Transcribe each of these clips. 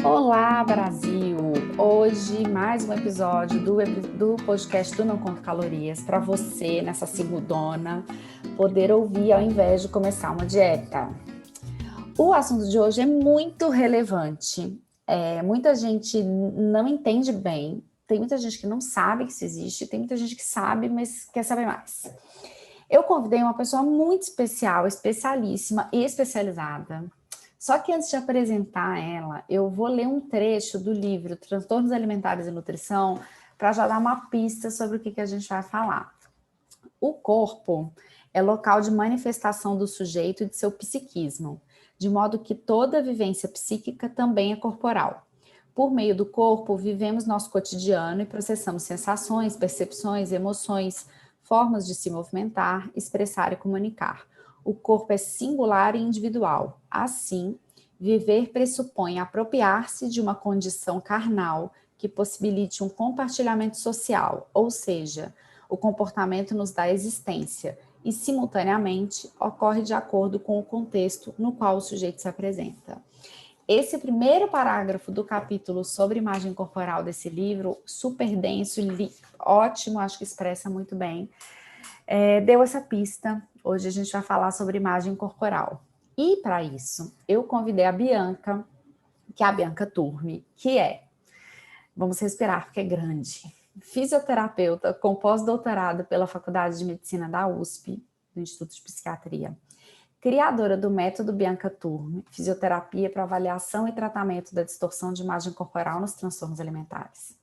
Olá, Brasil! Hoje, mais um episódio do podcast do Não Conto Calorias, para você, nessa segundona, poder ouvir ao invés de começar uma dieta. O assunto de hoje é muito relevante. Muita gente não entende bem, tem muita gente que não sabe que isso existe, tem muita gente que sabe, mas quer saber mais. Eu convidei uma pessoa muito especial, especialíssima e especializada. Só que antes de apresentar ela, eu vou ler um trecho do livro Transtornos Alimentares e Nutrição para já dar uma pista sobre o que a gente vai falar. O corpo é local de manifestação do sujeito e de seu psiquismo, de modo que toda vivência psíquica também é corporal. Por meio do corpo, vivemos nosso cotidiano e processamos sensações, percepções, emoções, formas de se movimentar, expressar e comunicar. O corpo é singular e individual. Assim, viver pressupõe apropriar-se de uma condição carnal que possibilite um compartilhamento social, ou seja, o comportamento nos dá existência e, simultaneamente, ocorre de acordo com o contexto no qual o sujeito se apresenta. Esse primeiro parágrafo do capítulo sobre imagem corporal desse livro, super denso, ótimo, acho que expressa muito bem, deu essa pista. Hoje a gente vai falar sobre imagem corporal. E para isso, eu convidei a Bianca, que é a Bianca Turmi, que vamos respirar porque é grande, fisioterapeuta com pós-doutorado pela Faculdade de Medicina da USP, do Instituto de Psiquiatria, criadora do método Bianca Turmi, fisioterapia para avaliação e tratamento da distorção de imagem corporal nos transtornos alimentares.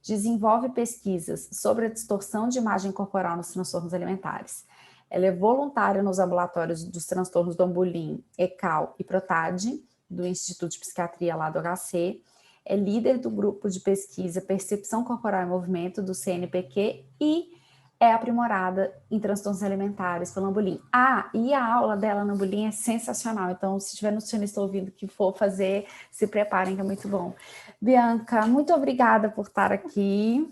Desenvolve pesquisas sobre a distorção de imagem corporal nos transtornos alimentares. Ela é voluntária nos ambulatórios dos transtornos do Ambulim, ECAL e PROTAD, do Instituto de Psiquiatria lá do HC, é líder do grupo de pesquisa Percepção Corporal e Movimento do CNPq e é aprimorada em transtornos alimentares pelo Ambulim. E a aula dela no Ambulim é sensacional, então se tiver nutricionista ouvindo que for fazer, se preparem que é muito bom. Bianca, muito obrigada por estar aqui.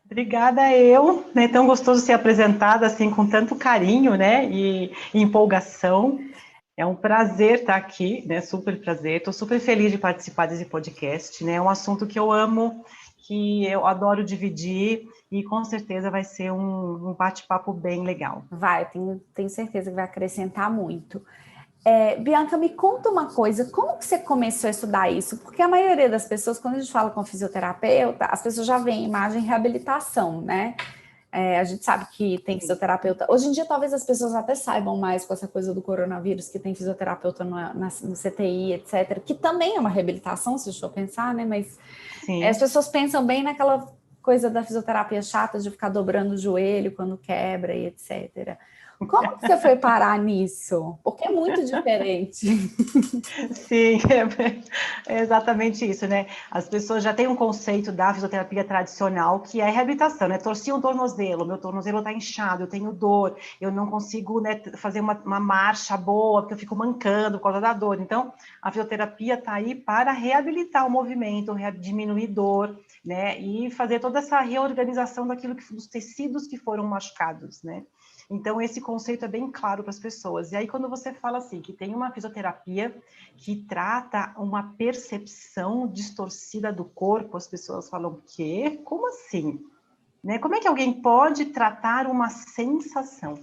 Obrigada eu, né? Tão gostoso ser apresentada assim com tanto carinho, né? E empolgação. É um prazer estar aqui, né? Super prazer. Estou super feliz de participar desse podcast, né? É um assunto que eu amo, que eu adoro dividir e com certeza vai ser um bate-papo bem legal. Vai, tenho certeza que vai acrescentar muito. Bianca, me conta uma coisa, como que você começou a estudar isso? Porque a maioria das pessoas, quando a gente fala com fisioterapeuta, as pessoas já veem imagem e reabilitação, né? A gente sabe que tem fisioterapeuta. Hoje em dia, talvez as pessoas até saibam mais com essa coisa do coronavírus, que tem fisioterapeuta no CTI, etc., que também é uma reabilitação, se eu pensar, né? Mas as pessoas pensam bem naquela coisa da fisioterapia chata de ficar dobrando o joelho quando quebra e etc. Como que você foi parar nisso? Porque é muito diferente. Sim, é exatamente isso, né? As pessoas já têm um conceito da fisioterapia tradicional, que é a reabilitação, né? Torci um tornozelo, meu tornozelo está inchado, eu tenho dor, eu não consigo, né, fazer uma marcha boa, porque eu fico mancando por causa da dor. Então, a fisioterapia está aí para reabilitar o movimento, diminuir dor, né? E fazer toda essa reorganização dos tecidos que foram machucados, né? Então, esse conceito é bem claro para as pessoas. E aí, quando você fala assim, que tem uma fisioterapia que trata uma percepção distorcida do corpo, as pessoas falam, o quê? Como assim? Né? Como é que alguém pode tratar uma sensação?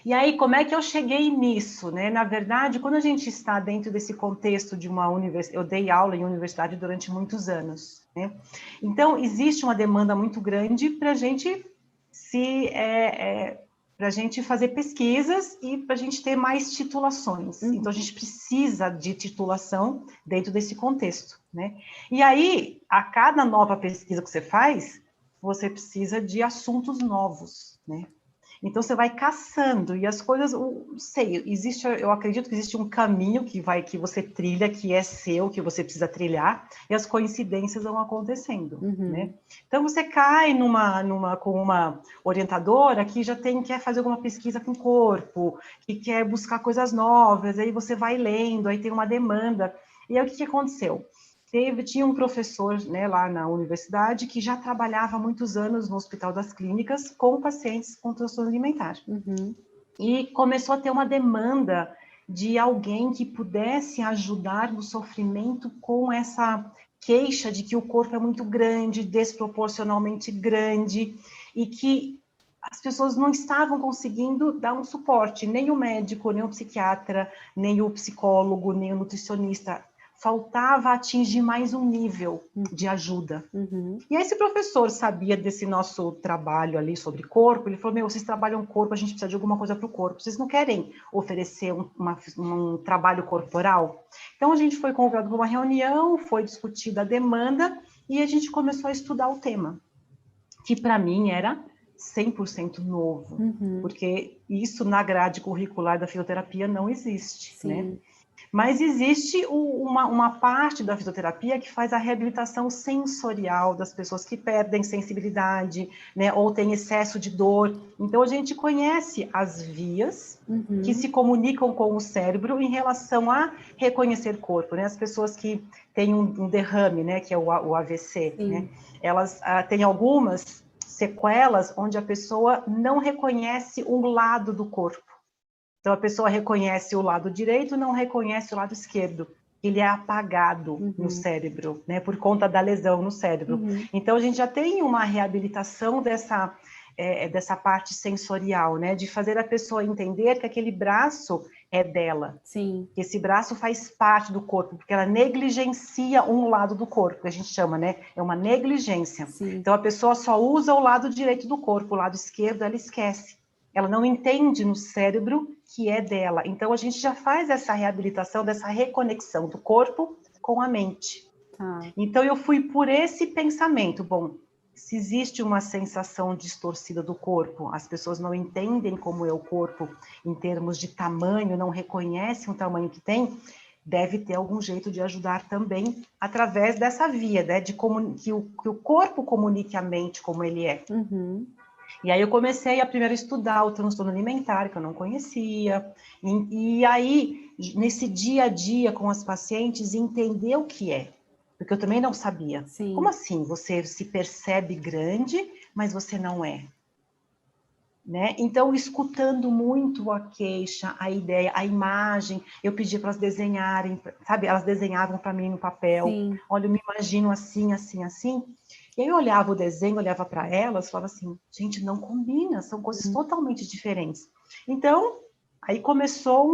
E aí, como é que eu cheguei nisso? Né? Na verdade, quando a gente está dentro desse contexto de uma universidade, eu dei aula em universidade durante muitos anos, né? Então, existe uma demanda muito grande para a gente para a gente fazer pesquisas e para a gente ter mais titulações. Então, a gente precisa de titulação dentro desse contexto, né? E aí, a cada nova pesquisa que você faz, você precisa de assuntos novos, né? Então, você vai caçando, e as coisas, eu acredito que existe um caminho que você trilha, que é seu, que você precisa trilhar, e as coincidências vão acontecendo, né? Então, você cai com uma orientadora que quer fazer alguma pesquisa com o corpo, que quer buscar coisas novas, aí você vai lendo, aí tem uma demanda. E aí, o que aconteceu? Tinha um professor, né, lá na universidade que já trabalhava há muitos anos no Hospital das Clínicas com pacientes com transtorno alimentar. E começou a ter uma demanda de alguém que pudesse ajudar no sofrimento com essa queixa de que o corpo é muito grande, desproporcionalmente grande, e que as pessoas não estavam conseguindo dar um suporte, nem o médico, nem o psiquiatra, nem o psicólogo, nem o nutricionista. Faltava atingir mais um nível de ajuda. Uhum. E aí esse professor sabia desse nosso trabalho ali sobre corpo, ele falou, meu, vocês trabalham corpo, a gente precisa de alguma coisa para o corpo, vocês não querem oferecer um trabalho corporal? Então a gente foi convidado para uma reunião, foi discutida a demanda e a gente começou a estudar o tema, que para mim era 100% novo, porque isso na grade curricular da fisioterapia não existe, Sim. né? Mas existe uma parte da fisioterapia que faz a reabilitação sensorial das pessoas que perdem sensibilidade, né, ou têm excesso de dor. Então, a gente conhece as vias que se comunicam com o cérebro em relação a reconhecer corpo, né? As pessoas que têm um derrame, né, que é o AVC, né? Elas têm algumas sequelas onde a pessoa não reconhece um lado do corpo. Então, a pessoa reconhece o lado direito, não reconhece o lado esquerdo. Ele é apagado no cérebro, né, por conta da lesão no cérebro. Então, a gente já tem uma reabilitação dessa parte sensorial, né, de fazer a pessoa entender que aquele braço é dela. Sim. Que esse braço faz parte do corpo, porque ela negligencia um lado do corpo, que a gente chama, né, é uma negligência. Sim. Então, a pessoa só usa o lado direito do corpo, o lado esquerdo ela esquece. Ela não entende no cérebro que é dela. Então, a gente já faz essa reabilitação, dessa reconexão do corpo com a mente. Então, eu fui por esse pensamento. Bom, se existe uma sensação distorcida do corpo, as pessoas não entendem como é o corpo em termos de tamanho, não reconhecem o tamanho que tem, deve ter algum jeito de ajudar também através dessa via, né, de que o corpo comunique a mente como ele é. E aí eu comecei a primeiro estudar o transtorno alimentar, que eu não conhecia, e aí, nesse dia a dia com as pacientes, entender o que é, porque eu também não sabia. Sim. Como assim? Você se percebe grande, mas você não é? Né? Então, escutando muito a queixa, a ideia, a imagem, eu pedi para elas desenharem, sabe? Elas desenhavam para mim no papel. Sim. Olha, eu me imagino assim, assim, assim. E aí eu olhava o desenho, olhava para elas, falava assim, gente, não combina, são coisas totalmente diferentes. Então, aí começou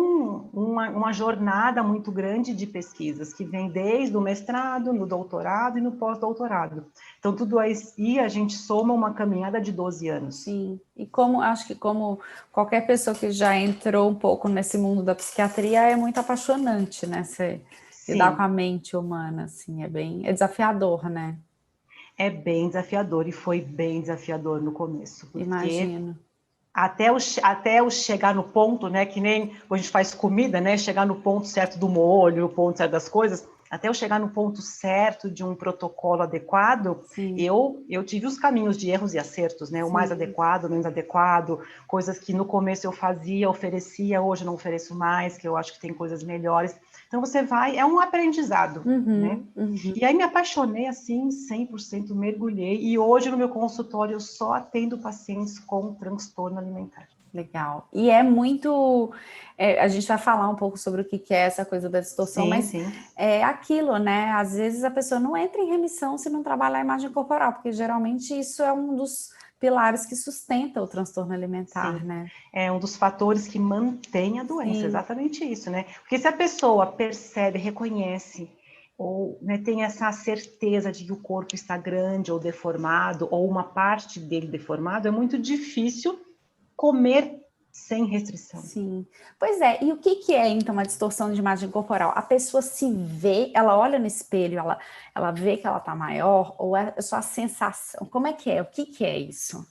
uma jornada muito grande de pesquisas, que vem desde o mestrado, no doutorado e no pós-doutorado. Então, tudo aí a gente soma uma caminhada de 12 anos. Sim, e acho que como qualquer pessoa que já entrou um pouco nesse mundo da psiquiatria, é muito apaixonante, né? Você lidar com a mente humana, assim, é desafiador, né? É bem desafiador, e foi bem desafiador no começo, porque Imagino. até eu chegar no ponto, né, que nem quando a gente faz comida, né, chegar no ponto certo do molho, no ponto certo das coisas, até eu chegar no ponto certo de um protocolo adequado, eu tive os caminhos de erros e acertos, né, o mais adequado, o menos adequado, coisas que no começo eu fazia, oferecia, hoje eu não ofereço mais, que eu acho que tem coisas melhores. Então você vai, é um aprendizado, né? E aí me apaixonei assim, 100%, mergulhei, e hoje no meu consultório eu só atendo pacientes com transtorno alimentar. Legal. E é muito... a gente vai falar um pouco sobre o que é essa coisa da distorção, mas é aquilo, né? Às vezes a pessoa não entra em remissão se não trabalhar a imagem corporal, porque geralmente isso é um dos pilares que sustenta o transtorno alimentar, né? É um dos fatores que mantém a doença, exatamente isso, né? Porque se a pessoa percebe, reconhece, ou né, tem essa certeza de que o corpo está grande ou deformado, ou uma parte dele deformado, é muito difícil comer sem restrição. Sim. Pois é, e o que é, então, uma distorção de imagem corporal? A pessoa se vê, ela olha no espelho, ela vê que ela está maior, ou é só a sensação? Como é que é? O que é isso?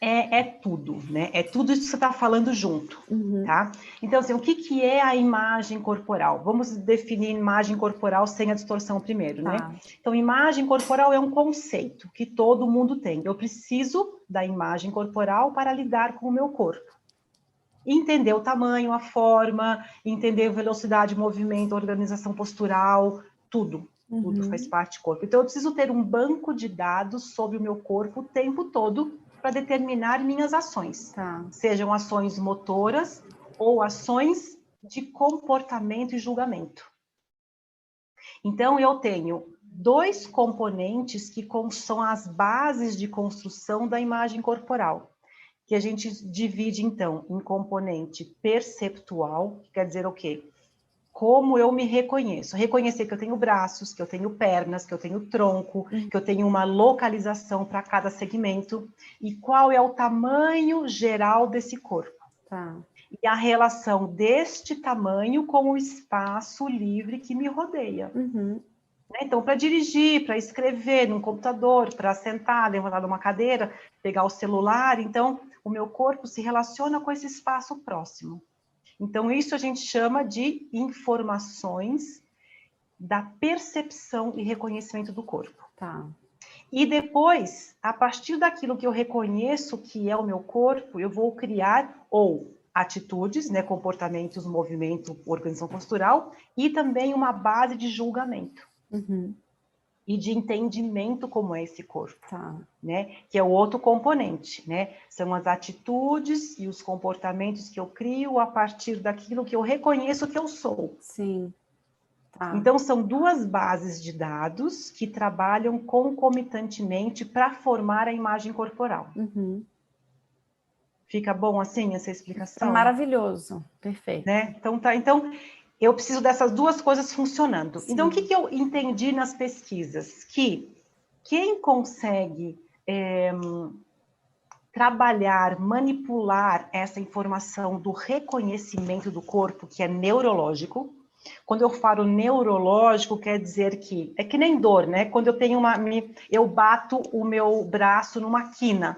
É tudo, né? É tudo isso que você está falando junto, tá? Então, assim, o que é a imagem corporal? Vamos definir imagem corporal sem a distorção primeiro, né? Então, imagem corporal é um conceito que todo mundo tem. Eu preciso da imagem corporal para lidar com o meu corpo. Entender o tamanho, a forma, entender a velocidade, movimento, organização postural, tudo. Tudo faz parte do corpo. Então, eu preciso ter um banco de dados sobre o meu corpo o tempo todo para determinar minhas ações. Sejam ações motoras ou ações de comportamento e julgamento. Então, eu tenho 2 componentes que são as bases de construção da imagem corporal, que a gente divide, então, em componente perceptual, que quer dizer o quê? Como eu me reconheço. Reconhecer que eu tenho braços, que eu tenho pernas, que eu tenho tronco, que eu tenho uma localização para cada segmento, e qual é o tamanho geral desse corpo. Tá. E a relação deste tamanho com o espaço livre que me rodeia. Uhum. Então, para dirigir, para escrever num computador, para sentar, levantar numa cadeira, pegar o celular, então, o meu corpo se relaciona com esse espaço próximo. Então, isso a gente chama de informações da percepção e reconhecimento do corpo. Tá. E depois, a partir daquilo que eu reconheço que é o meu corpo, eu vou criar ou atitudes, né, comportamentos, movimento, organização postural, e também uma base de julgamento. Uhum. E de entendimento como é esse corpo, Tá. né? Que é o outro componente, né? São as atitudes e os comportamentos que eu crio a partir daquilo que eu reconheço que eu sou. Sim. Tá. Então, são 2 bases de dados que trabalham concomitantemente para formar a imagem corporal. Uhum. Fica bom assim essa Tá explicação? maravilhoso. Perfeito. Né? Então, tá. Então, eu preciso dessas 2 coisas funcionando. Então, o que Sim. eu entendi nas pesquisas? Que quem consegue trabalhar, manipular essa informação do reconhecimento do corpo, que é neurológico. Quando eu falo neurológico, quer dizer que é que nem dor, né? Quando eu tenho eu bato o meu braço numa quina.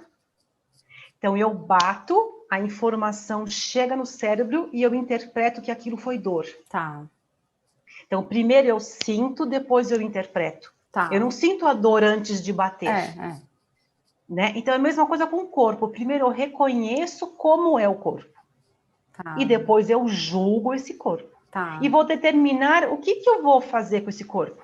Então eu bato, a informação chega no cérebro e eu interpreto que aquilo foi dor. Tá. Então primeiro eu sinto, depois eu interpreto. Tá. Eu não sinto a dor antes de bater. É. Né? Então é a mesma coisa com o corpo. Primeiro eu reconheço como é o corpo. Tá. E depois eu julgo esse corpo. Tá. E vou determinar o que eu vou fazer com esse corpo.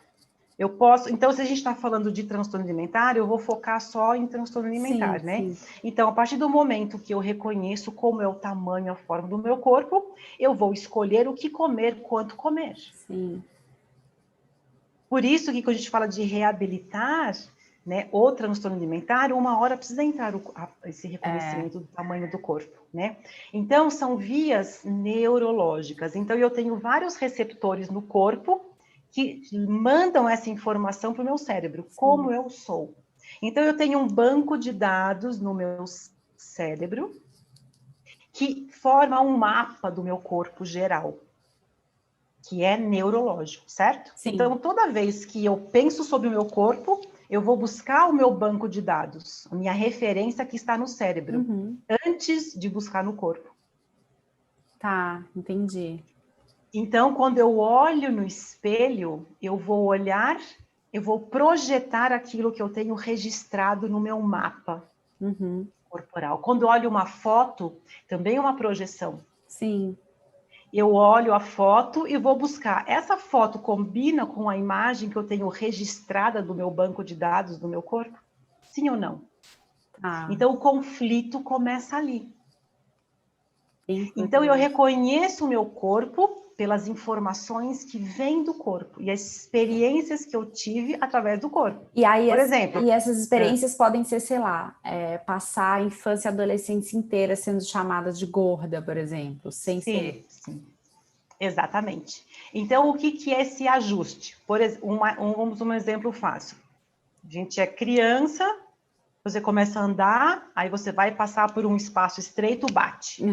Eu posso. Então, se a gente está falando de transtorno alimentar, eu vou focar só em transtorno alimentar, Sim, né? sim. Então, a partir do momento que eu reconheço como é o tamanho, a forma do meu corpo, eu vou escolher o que comer, quanto comer. Sim. Por isso que quando a gente fala de reabilitar, né, o transtorno alimentar, uma hora precisa entrar esse reconhecimento do tamanho do corpo, né? Então, são vias neurológicas. Então, eu tenho vários receptores no corpo que mandam essa informação para o meu cérebro, como eu sou. Então, eu tenho um banco de dados no meu cérebro que forma um mapa do meu corpo geral, que é neurológico, certo? Sim. Então, toda vez que eu penso sobre o meu corpo, eu vou buscar o meu banco de dados, a minha referência que está no cérebro, antes de buscar no corpo. Tá, entendi. Então, quando eu olho no espelho, eu vou olhar, eu vou projetar aquilo que eu tenho registrado no meu mapa corporal. Quando eu olho uma foto, também é uma projeção. Sim. Eu olho a foto e vou buscar. Essa foto combina com a imagem que eu tenho registrada do meu banco de dados do meu corpo? Sim ou não? Tá. Então, o conflito começa ali. Bem Então, eu curioso. reconheço o meu corpo pelas informações que vêm do corpo e as experiências que eu tive através do corpo. E aí, Por exemplo... e essas experiências podem ser, sei lá, passar a infância e adolescência inteira sendo chamada de gorda, por exemplo, sem ser. Sim, exatamente. Então, o que é esse ajuste? Vamos um exemplo fácil. A gente é criança, você começa a andar, aí você vai passar por um espaço estreito, bate.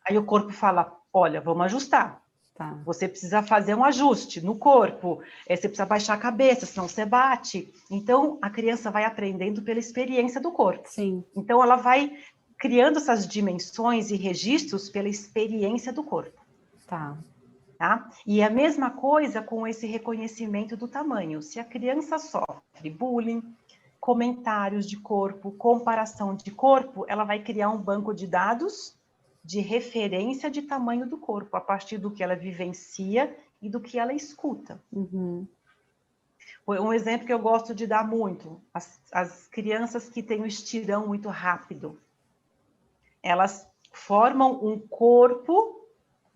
Aí o corpo fala, olha, vamos ajustar. Tá. Você precisa fazer um ajuste no corpo, você precisa baixar a cabeça, senão você bate. Então, a criança vai aprendendo pela experiência do corpo. Sim. Então, ela vai criando essas dimensões e registros pela experiência do corpo. Tá. Tá? E a mesma coisa com esse reconhecimento do tamanho. Se a criança sofre bullying, comentários de corpo, comparação de corpo, ela vai criar um banco de dados de referência de tamanho do corpo, a partir do que ela vivencia e do que ela escuta. Um exemplo que eu gosto de dar muito, as crianças que têm o estirão muito rápido, elas formam um corpo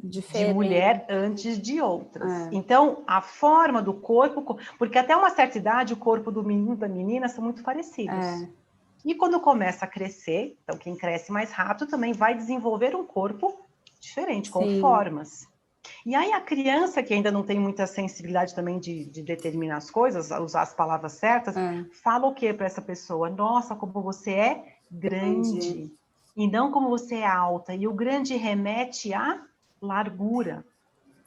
de mulher antes de outras. É. Então, a forma do corpo, porque até uma certa idade o corpo do menino e da menina são muito parecidos. É. E quando começa a crescer, então quem cresce mais rápido também vai desenvolver um corpo diferente, com Sim. formas. E aí a criança que ainda não tem muita sensibilidade também de determinar as coisas, usar as palavras certas, fala o que para essa pessoa? Nossa, como você é grande. E não como você é alta. E o grande remete à largura.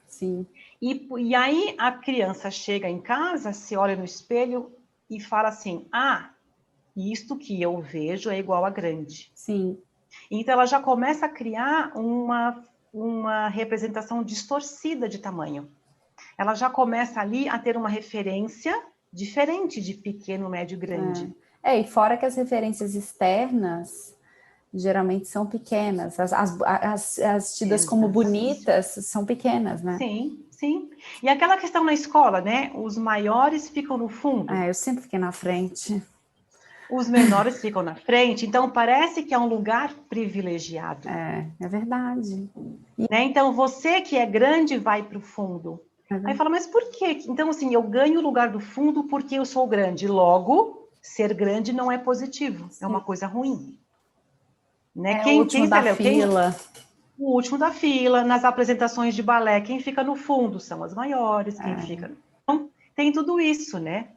Sim. E aí a criança chega em casa, se olha no espelho e fala assim, isto que eu vejo é igual a grande. Sim. Então ela já começa a criar uma representação distorcida de tamanho. Ela já começa ali a ter uma referência diferente de pequeno, médio, grande. E fora que as referências externas geralmente são pequenas, as tidas como bonitas são pequenas, né? Sim, sim. E aquela questão na escola, né? Os maiores ficam no fundo. Eu sempre fiquei na frente. Os menores ficam na frente, então parece que é um lugar privilegiado. É verdade. Né? Então, você que é grande vai para o fundo. Aí fala, mas por quê? Então, assim, eu ganho o lugar do fundo porque eu sou grande. Logo, ser grande não é positivo, é uma coisa ruim. Né? O último da fila. O último da fila, nas apresentações de balé, quem fica no fundo são as maiores, quem fica... Então, tem tudo isso, né?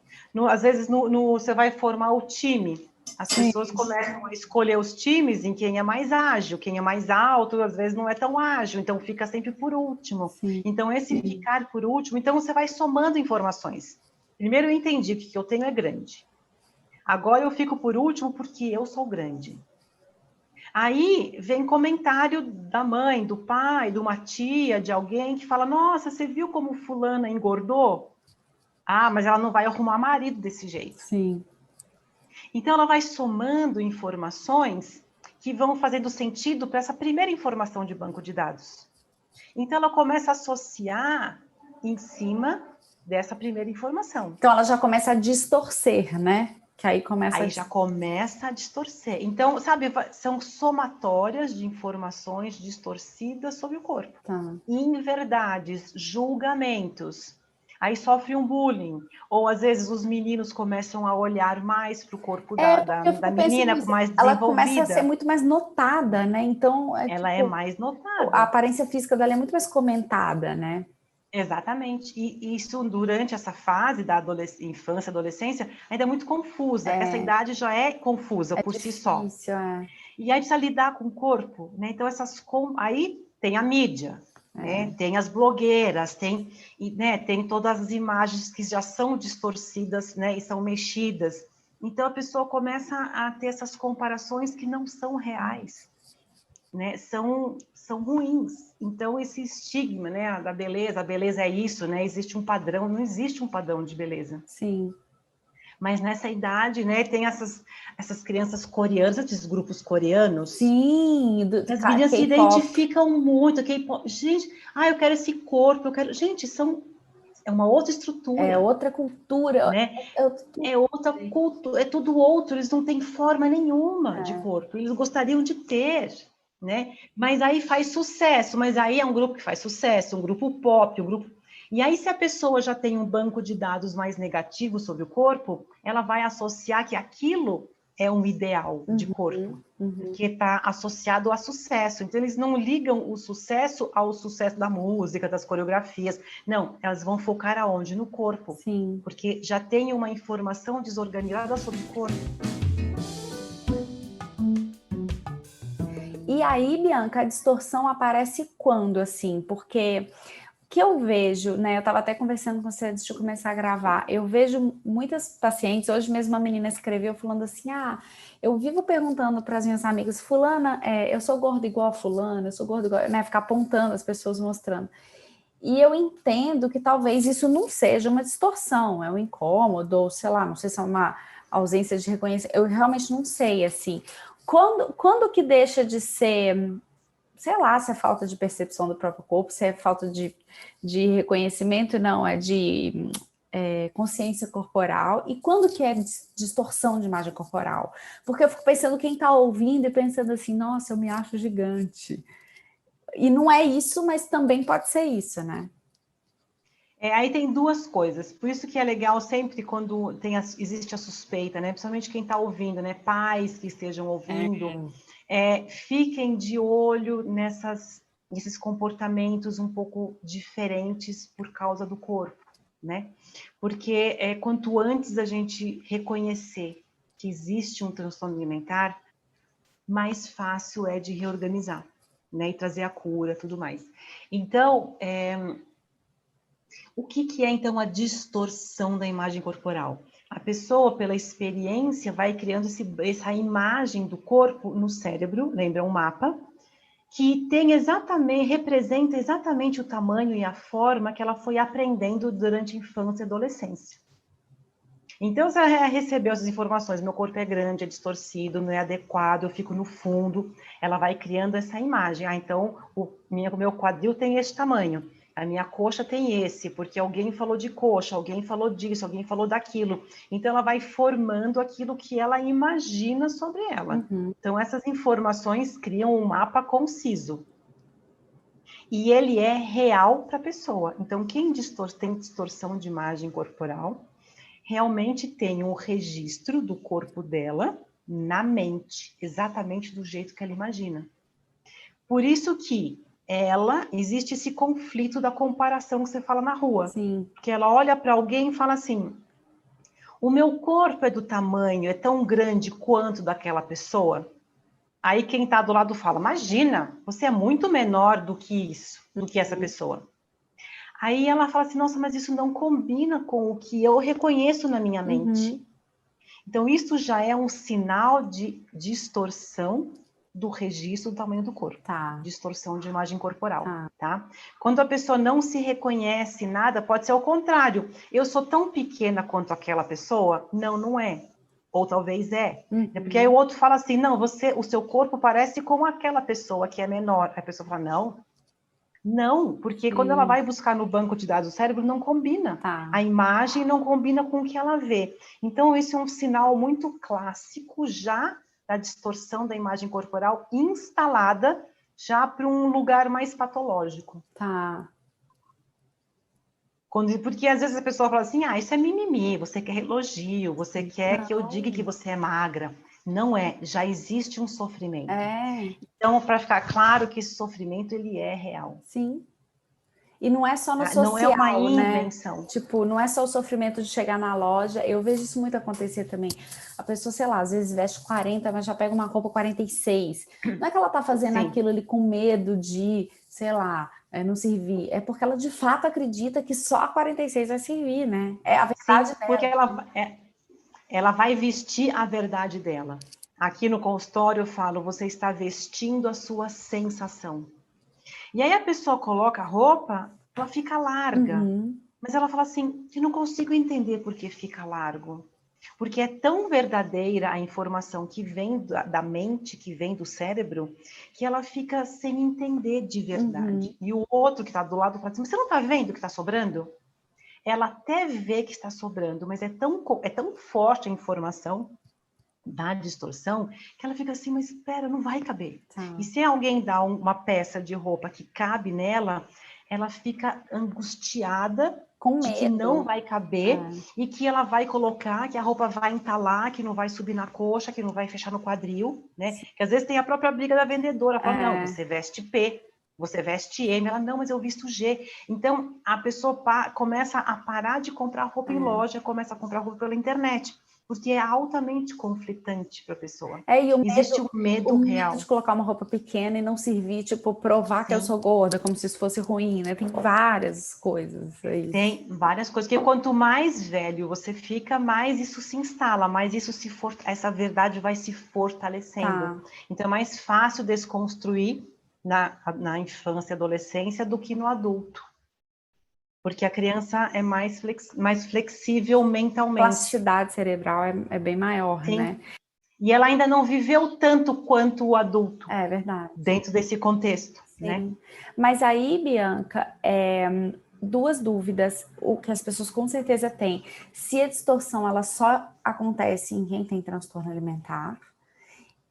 Às vezes, você vai formar o time. As pessoas começam a escolher os times em quem é mais ágil, quem é mais alto, às vezes não é tão ágil, então fica sempre por último. Então, esse ficar por último, então você vai somando informações. Primeiro eu entendi que o que eu tenho é grande. Agora eu fico por último porque eu sou grande. Aí vem comentário da mãe, do pai, de uma tia, de alguém que fala, nossa, você viu como fulana engordou? Mas ela não vai arrumar marido desse jeito. Sim. Então, ela vai somando informações que vão fazendo sentido para essa primeira informação de banco de dados. Então, ela começa a associar em cima dessa primeira informação. Então, ela já começa a distorcer, né? Que aí já começa a distorcer. Então, sabe, são somatórias de informações distorcidas sobre o corpo. Inverdades, julgamentos. Aí sofre um bullying. Ou, às vezes, os meninos começam a olhar mais para o corpo da menina, mais desenvolvida. Ela começa a ser muito mais notada, né? Então, ela é mais notada. A aparência física dela é muito mais comentada, né? Exatamente. E isso, durante essa fase da infância, adolescência, ainda é muito confusa. Essa idade já é confusa por si só. E aí precisa lidar com o corpo, né? Então, aí tem a mídia, né? Tem as blogueiras, tem todas as imagens que já são distorcidas, né? E são mexidas. Então, a pessoa começa a ter essas comparações que não são reais. Né, são ruins. Então, esse estigma, né, da beleza, a beleza é isso, né? Existe um padrão, não existe um padrão de beleza. Sim. Mas nessa idade, né, tem essas crianças coreanas, esses grupos coreanos. Sim, as meninas se identificam muito. Gente, eu quero esse corpo, eu quero. Gente, é uma outra estrutura. É outra cultura. Né? É outra cultura, é tudo outro, eles não têm forma nenhuma de corpo, eles gostariam de ter. Né? Mas aí faz sucesso, mas aí é um grupo que faz sucesso, um grupo pop, um grupo... E aí, se a pessoa já tem um banco de dados mais negativo sobre o corpo, ela vai associar que aquilo é um ideal de corpo, que está associado a sucesso. Então, eles não ligam o sucesso ao sucesso da música, das coreografias. Não, elas vão focar aonde? No corpo. Sim. Porque já tem uma informação desorganizada sobre o corpo. E aí, Bianca, a distorção aparece quando, assim? Porque o que eu vejo, né? Eu estava até conversando com você antes de começar a gravar. Eu vejo muitas pacientes, hoje mesmo uma menina escreveu falando assim, eu vivo perguntando para as minhas amigas, fulana, eu sou gorda igual a fulana, eu sou gorda igual, né? Ficar apontando as pessoas, mostrando. E eu entendo que talvez isso não seja uma distorção, é um incômodo, ou sei lá, não sei se é uma ausência de reconhecimento, eu realmente não sei, assim. Quando que deixa de ser, sei lá, se é falta de percepção do próprio corpo, se é falta de reconhecimento, não, é de consciência corporal, e quando que é distorção de imagem corporal? Porque eu fico pensando quem está ouvindo e pensando assim, nossa, eu me acho gigante. E não é isso, mas também pode ser isso, né? Aí tem duas coisas, por isso que é legal sempre quando existe a suspeita, né? Principalmente quem está ouvindo, né? Pais que estejam ouvindo, fiquem de olho nesses comportamentos um pouco diferentes por causa do corpo, né? Porque quanto antes a gente reconhecer que existe um transtorno alimentar, mais fácil é de reorganizar, né? E trazer a cura, tudo mais. Então, o que é, então, a distorção da imagem corporal? A pessoa, pela experiência, vai criando essa imagem do corpo no cérebro, lembra um mapa, que representa exatamente o tamanho e a forma que ela foi aprendendo durante a infância e adolescência. Então, se ela recebeu essas informações, meu corpo é grande, é distorcido, não é adequado, eu fico no fundo, ela vai criando essa imagem. Então, o meu quadril tem esse tamanho. A minha coxa tem esse, porque alguém falou de coxa, alguém falou disso, alguém falou daquilo. Então, ela vai formando aquilo que ela imagina sobre ela. Uhum. Então, essas informações criam um mapa conciso. E ele é real para a pessoa. Então, quem tem distorção de imagem corporal, realmente tem um registro do corpo dela na mente, exatamente do jeito que ela imagina. Por isso que existe esse conflito da comparação que você fala na rua. Sim. Porque ela olha para alguém e fala assim, o meu corpo é do tamanho, é tão grande quanto daquela pessoa? Aí quem está do lado fala, imagina, você é muito menor do que isso, do que essa pessoa. Aí ela fala assim, nossa, mas isso não combina com o que eu reconheço na minha mente. Uhum. Então, isso já é um sinal de distorção do registro do tamanho do corpo. Tá. Distorção de imagem corporal, tá? Quando a pessoa não se reconhece nada, pode ser o contrário. Eu sou tão pequena quanto aquela pessoa? Não, não é. Ou talvez é. Uhum. Porque aí o outro fala assim, não, o seu corpo parece com aquela pessoa que é menor. Aí a pessoa fala, não, porque quando ela vai buscar no banco de dados do cérebro, não combina. Tá. A imagem não combina com o que ela vê. Então, esse é um sinal muito clássico já da distorção da imagem corporal instalada já para um lugar mais patológico. Tá. Porque às vezes a pessoa fala assim, isso é mimimi, você quer elogio, você quer que eu diga que você é magra. Não é, já existe um sofrimento. Então, para ficar claro que esse sofrimento, ele é real. Sim. E não é só no social, não é uma invenção. Né? Tipo, não é só o sofrimento de chegar na loja. Eu vejo isso muito acontecer também. A pessoa, sei lá, às vezes veste 40, mas já pega uma roupa 46. Não é que ela tá fazendo aquilo ali com medo de, sei lá, não servir. É porque ela de fato acredita que só a 46 vai servir, né? É a verdade dela. Porque ela vai vestir a verdade dela. Aqui no consultório eu falo, você está vestindo a sua sensação. E aí a pessoa coloca a roupa, ela fica larga. Mas ela fala assim, eu não consigo entender por que fica largo. Porque é tão verdadeira a informação que vem da mente, que vem do cérebro, que ela fica sem entender de verdade. E o outro que está do lado fala assim, você não está vendo que está sobrando? Ela até vê que está sobrando, mas é tão forte a informação da distorção, que ela fica assim, mas espera, não vai caber. E se alguém dá uma peça de roupa que cabe nela, ela fica angustiada com de medo. Que não vai caber e que ela vai colocar, que a roupa vai entalar, que não vai subir na coxa, que não vai fechar no quadril, né? Que às vezes tem a própria briga da vendedora, fala, não, você veste P, você veste M, ela, não, mas eu visto G. Então, a pessoa começa a parar de comprar roupa em loja, começa a comprar roupa pela internet, porque é altamente conflitante para a pessoa. E existe um medo real. De colocar uma roupa pequena e não servir, tipo, provar que eu sou gorda, como se isso fosse ruim, né? Tem várias coisas aí. Tem várias coisas, porque quanto mais velho você fica, mais isso se instala, mais essa verdade vai se fortalecendo. Então é mais fácil desconstruir na infância e adolescência do que no adulto. Porque a criança é mais flexível mentalmente. A plasticidade cerebral é bem maior, né? E ela ainda não viveu tanto quanto o adulto. É verdade. Dentro desse contexto, né? Mas aí, Bianca, duas dúvidas, o que as pessoas com certeza têm. Se a distorção, ela só acontece em quem tem transtorno alimentar,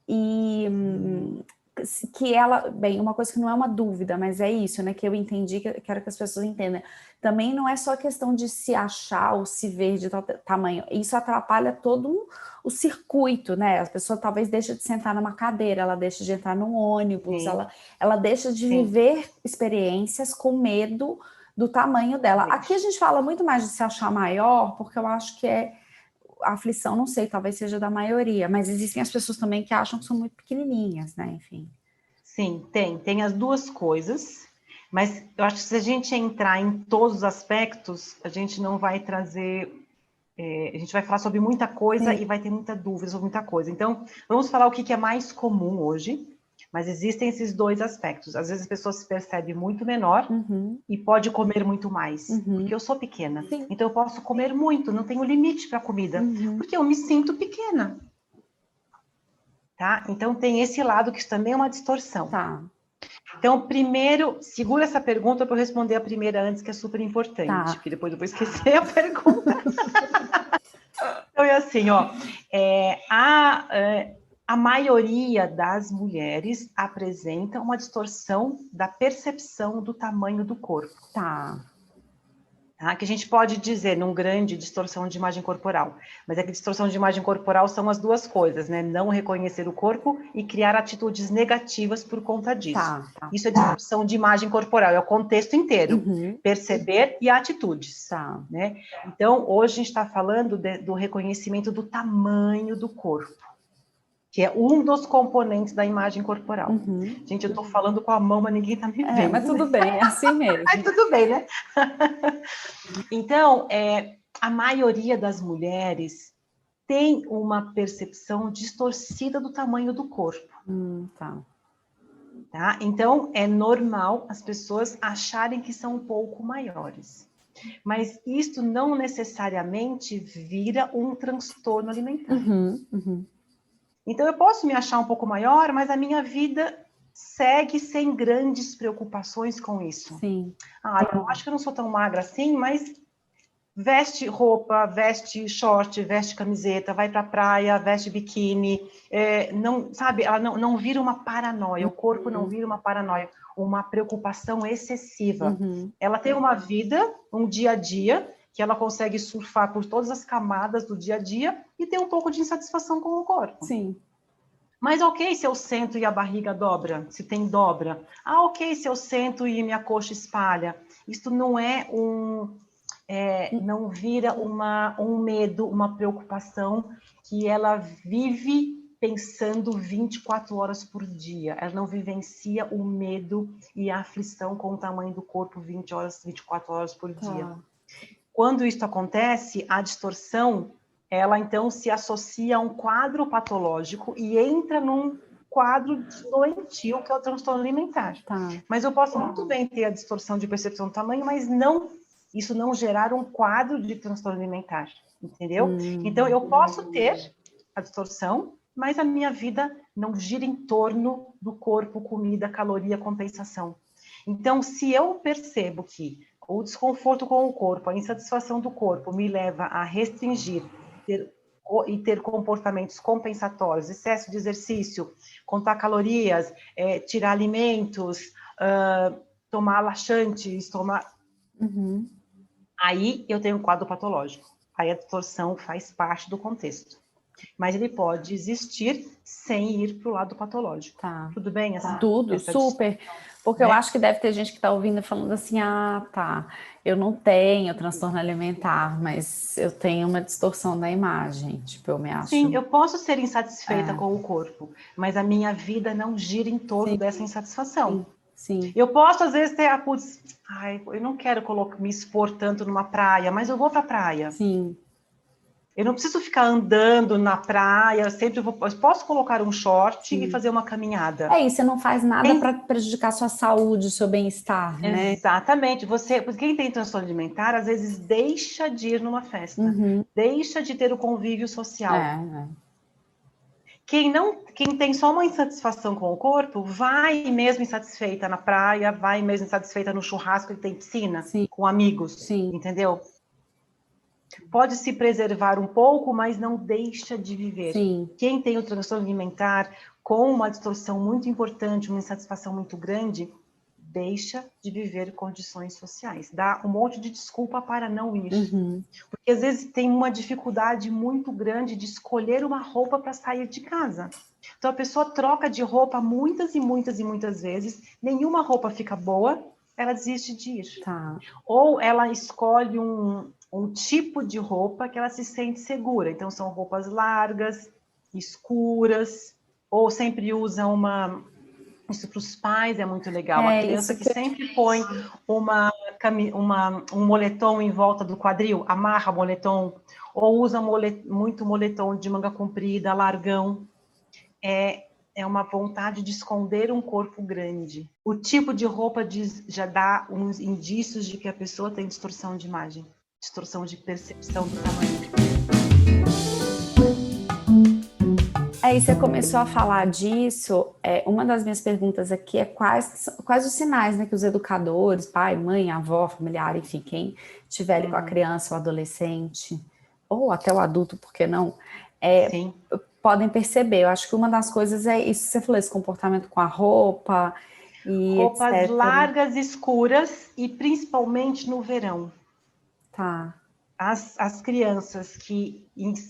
e que ela, bem, uma coisa que não é uma dúvida, mas é isso, né, que eu entendi, que eu quero que as pessoas entendam. Também não é só questão de se achar ou se ver de tal tamanho, isso atrapalha todo o circuito, né? A pessoa talvez deixe de sentar numa cadeira, ela deixa de entrar num ônibus, Sim. ela deixa de viver experiências com medo do tamanho dela. Aqui a gente fala muito mais de se achar maior, porque eu acho que a aflição, não sei, talvez seja da maioria, mas existem as pessoas também que acham que são muito pequenininhas, né? Enfim. Sim, tem as duas coisas, mas eu acho que se a gente entrar em todos os aspectos, a gente não vai trazer, a gente vai falar sobre muita coisa e vai ter muita dúvida sobre muita coisa. Então, vamos falar o que é mais comum hoje, mas existem esses dois aspectos. Às vezes a pessoa se percebe muito menor e pode comer muito mais, porque eu sou pequena. Sim. Então eu posso comer muito, não tenho limite para comida, porque eu me sinto pequena. Tá? Então tem esse lado que também é uma distorção. Tá. Então, primeiro, segura essa pergunta para eu responder a primeira antes, que é super importante, Tá. porque depois eu vou esquecer a pergunta. Então, é assim, ó, a maioria das mulheres apresenta uma distorção da percepção do tamanho do corpo. Tá. Tá? Que a gente pode dizer num grande distorção de imagem corporal. Mas é que distorção de imagem corporal são as duas coisas, né? Não reconhecer o corpo e criar atitudes negativas por conta disso. Tá. Isso é distorção de imagem corporal, é o contexto inteiro. Perceber e atitudes. Tá. Né? Então, hoje a gente está falando do reconhecimento do tamanho do corpo, que é um dos componentes da imagem corporal. Gente, eu tô falando com a mão, mas ninguém tá me vendo. Mas tudo bem, é assim mesmo. Mas tudo bem, né? Então, a maioria das mulheres tem uma percepção distorcida do tamanho do corpo. Tá? Então, é normal as pessoas acharem que são um pouco maiores. Mas isso não necessariamente vira um transtorno alimentar. Então, eu posso me achar um pouco maior, mas a minha vida segue sem grandes preocupações com isso. Sim. Eu acho que eu não sou tão magra assim, mas veste roupa, veste short, veste camiseta, vai pra praia, veste biquíni, não, sabe, ela não vira uma paranoia, o corpo não vira uma paranoia, uma preocupação excessiva. Ela tem uma vida, um dia a dia, que ela consegue surfar por todas as camadas do dia a dia e ter um pouco de insatisfação com o corpo. Sim. Mas ok se eu sento e a barriga dobra, se tem dobra. Ok se eu sento e minha coxa espalha. Isso não é não vira um medo, uma preocupação que ela vive pensando 24 horas por dia. Ela não vivencia o medo e a aflição com o tamanho do corpo 24 horas por dia. Quando isso acontece, a distorção, ela então se associa a um quadro patológico e entra num quadro doentio, que é o transtorno alimentar. Mas eu posso muito bem ter a distorção de percepção do tamanho, mas isso não gerar um quadro de transtorno alimentar, entendeu? Então, eu posso ter a distorção, mas a minha vida não gira em torno do corpo, comida, caloria, compensação. Então, se eu percebo que o desconforto com o corpo, a insatisfação do corpo me leva a restringir e ter comportamentos compensatórios, excesso de exercício, contar calorias, tirar alimentos, tomar laxantes, aí eu tenho um quadro patológico. Aí a distorção faz parte do contexto. Mas ele pode existir sem ir para o lado patológico. Tudo bem? Tudo, super. Porque eu acho que deve ter gente que está ouvindo falando assim, eu não tenho transtorno alimentar, mas eu tenho uma distorção da imagem. Tipo, eu me acho... Sim, eu posso ser insatisfeita com o corpo, mas a minha vida não gira em torno dessa insatisfação. Sim. Eu posso, às vezes, ter eu não quero me expor tanto numa praia, mas eu vou para a praia. Sim. Eu não preciso ficar andando na praia, eu posso colocar um short e fazer uma caminhada. E você não faz nada para prejudicar sua saúde, seu bem-estar, né? Exatamente. Quem tem transtorno alimentar, às vezes deixa de ir numa festa, deixa de ter o convívio social. Quem tem só uma insatisfação com o corpo, vai mesmo insatisfeita na praia, vai mesmo insatisfeita no churrasco que tem piscina, com amigos, entendeu? Pode se preservar um pouco, mas não deixa de viver. Quem tem o transtorno alimentar, com uma distorção muito importante, uma insatisfação muito grande, deixa de viver condições sociais. Dá um monte de desculpa para não ir. Porque às vezes tem uma dificuldade muito grande de escolher uma roupa para sair de casa. Então a pessoa troca de roupa muitas e muitas e muitas vezes, nenhuma roupa fica boa, ela desiste de ir. Tá. Ou ela escolhe um tipo de roupa que ela se sente segura. Então são roupas largas, escuras, ou sempre usa uma... Isso para os pais é muito legal. Uma criança que sempre põe um moletom em volta do quadril, amarra moletom, ou usa muito moletom de manga comprida, largão. É uma vontade de esconder um corpo grande. O tipo de roupa já dá uns indícios de que a pessoa tem distorção de imagem, distorção de percepção do tamanho. Aí você começou a falar disso, uma das minhas perguntas aqui é quais os sinais, né, que os educadores, pai, mãe, avó, familiar, enfim, quem estiver ali com a criança ou adolescente, ou até o adulto, por que não, podem perceber. Eu acho que uma das coisas é isso que você falou, esse comportamento com a roupa e roupas etc. largas, escuras e principalmente no verão. Tá. As crianças que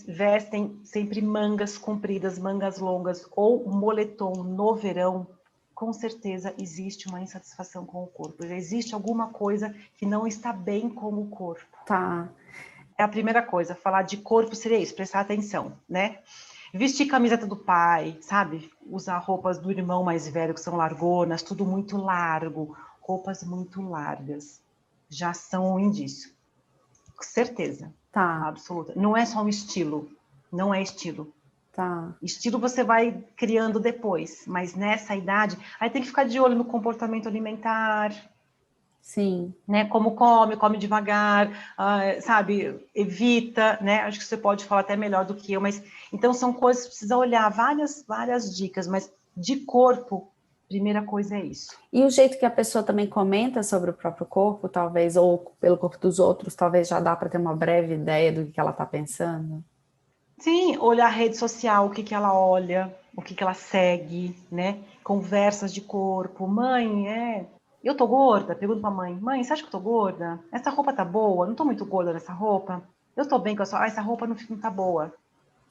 vestem sempre mangas compridas, mangas longas ou moletom no verão, com certeza existe uma insatisfação com o corpo. Já existe alguma coisa que não está bem com o corpo. Tá. É a primeira coisa, falar de corpo seria isso, prestar atenção, né? Vestir camiseta do pai, sabe? Usar roupas do irmão mais velho, que são largonas, tudo muito largo, roupas muito largas. Já são um indício. Certeza. Tá. Absoluta. Não é só um estilo. Não é estilo. Tá. Estilo você vai criando depois, mas nessa idade, aí tem que ficar de olho no comportamento alimentar. Sim. Né? Como come devagar, sabe? Evita, né? Acho que você pode falar até melhor do que eu, mas então são coisas que precisa olhar, várias dicas, mas de corpo, primeira coisa é isso. E o jeito que a pessoa também comenta sobre o próprio corpo, talvez, ou pelo corpo dos outros, talvez já dá para ter uma breve ideia do que ela está pensando? Sim, olhar a rede social, o que ela olha, o que ela segue, né? Conversas de corpo. Mãe, eu tô gorda? Pergunto pra mãe. Mãe, você acha que eu tô gorda? Essa roupa tá boa? Não tô muito gorda nessa roupa? Eu tô bem com essa roupa não tá boa.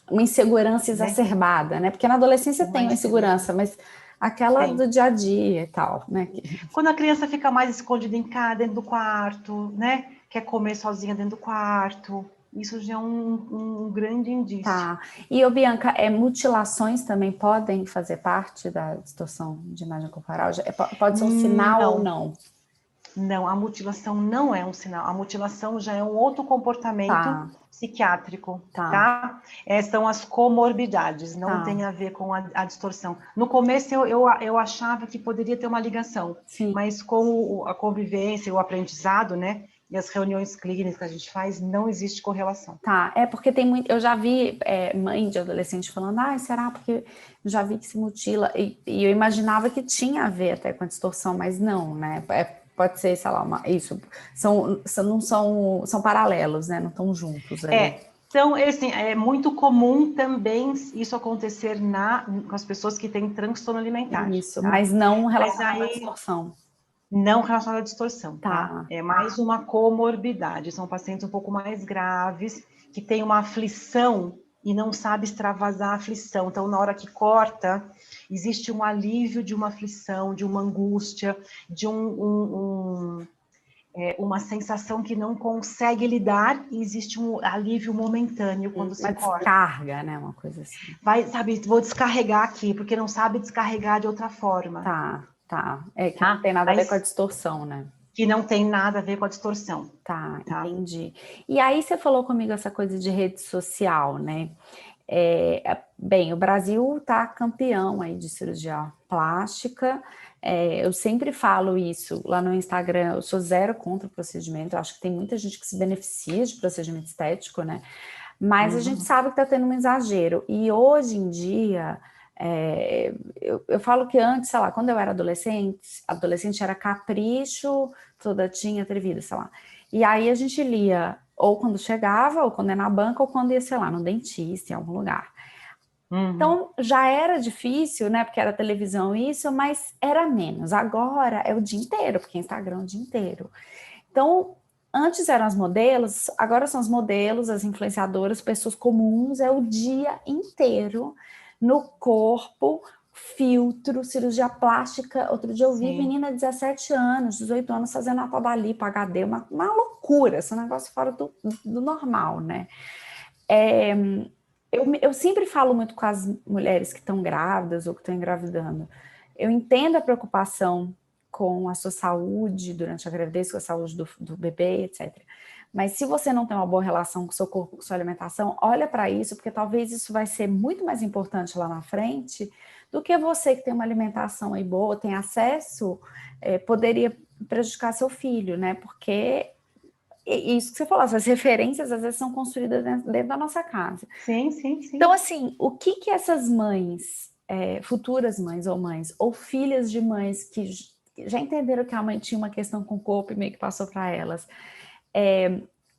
Uma insegurança exacerbada, né? Porque na adolescência tem uma insegurança, mas aquela do dia a dia e tal, né? Quando a criança fica mais escondida em casa, dentro do quarto, né? Quer comer sozinha dentro do quarto. Isso já é um grande indício. Tá. E, Bianca, mutilações também podem fazer parte da distorção de imagem corporal? Pode ser um sinal ou não? Não, a mutilação não é um sinal. A mutilação já é um outro comportamento psiquiátrico, tá? São as comorbidades, não tem a ver com a distorção. No começo eu achava que poderia ter uma ligação, mas com a convivência, o aprendizado, né? E as reuniões clínicas que a gente faz, não existe correlação. Tá, porque tem muito... Eu já vi mãe de adolescente falando, será porque eu já vi que se mutila? E eu imaginava que tinha a ver até com a distorção, mas não, né? Pode ser, sei lá, isso. São paralelos, né? Não estão juntos ali. Então, assim, é muito comum também isso acontecer com as pessoas que têm transtorno alimentar. Isso, tá? Mas não relacionado à distorção. Não relacionado à distorção, tá? É mais uma comorbidade. São pacientes um pouco mais graves, que têm uma aflição e não sabe extravasar a aflição. Então, na hora que corta, existe um alívio de uma aflição, de uma angústia, de uma sensação que não consegue lidar e existe um alívio momentâneo quando se corta. Uma descarga, né? Uma coisa assim. Vou descarregar aqui, porque não sabe descarregar de outra forma. Tá. Que não tem nada a ver com a distorção, né? Que não tem nada a ver com a distorção. Tá, entendi. E aí você falou comigo essa coisa de rede social, né? Bem, o Brasil tá campeão aí de cirurgia plástica. Eu sempre falo isso lá no Instagram, eu sou zero contra o procedimento, eu acho que tem muita gente que se beneficia de procedimento estético, né? Mas a gente sabe que tá tendo um exagero. E hoje em dia... eu falo que antes, sei lá, quando eu era adolescente era capricho, toda tinha atrevida, sei lá. E aí a gente lia ou quando chegava, ou quando ia na banca, ou quando ia, sei lá, no dentista, em algum lugar. Uhum. Então, já era difícil, né? Porque era televisão isso, mas era menos. Agora é o dia inteiro, porque Instagram é o dia inteiro. Então, antes eram as modelos, agora são os modelos, as influenciadoras, pessoas comuns, é o dia inteiro no corpo, filtro, cirurgia plástica. Outro dia eu vi Sim. menina de 17 anos, 18 anos, fazendo a toda ali para HD, uma loucura, esse negócio fora do normal, né? É, eu sempre falo muito com as mulheres que estão grávidas ou que estão engravidando. Eu entendo a preocupação com a sua saúde durante a gravidez, com a saúde do bebê, etc. Mas se você não tem uma boa relação com o seu corpo, com sua alimentação, olha para isso, porque talvez isso vai ser muito mais importante lá na frente do que você que tem uma alimentação aí boa, tem acesso, poderia prejudicar seu filho, né? Porque isso que você falou, essas referências às vezes são construídas dentro da nossa casa. Sim, sim, Então, sim. assim, o que essas mães, futuras mães, ou filhas de mães que já entenderam que a mãe tinha uma questão com o corpo e meio que passou para elas,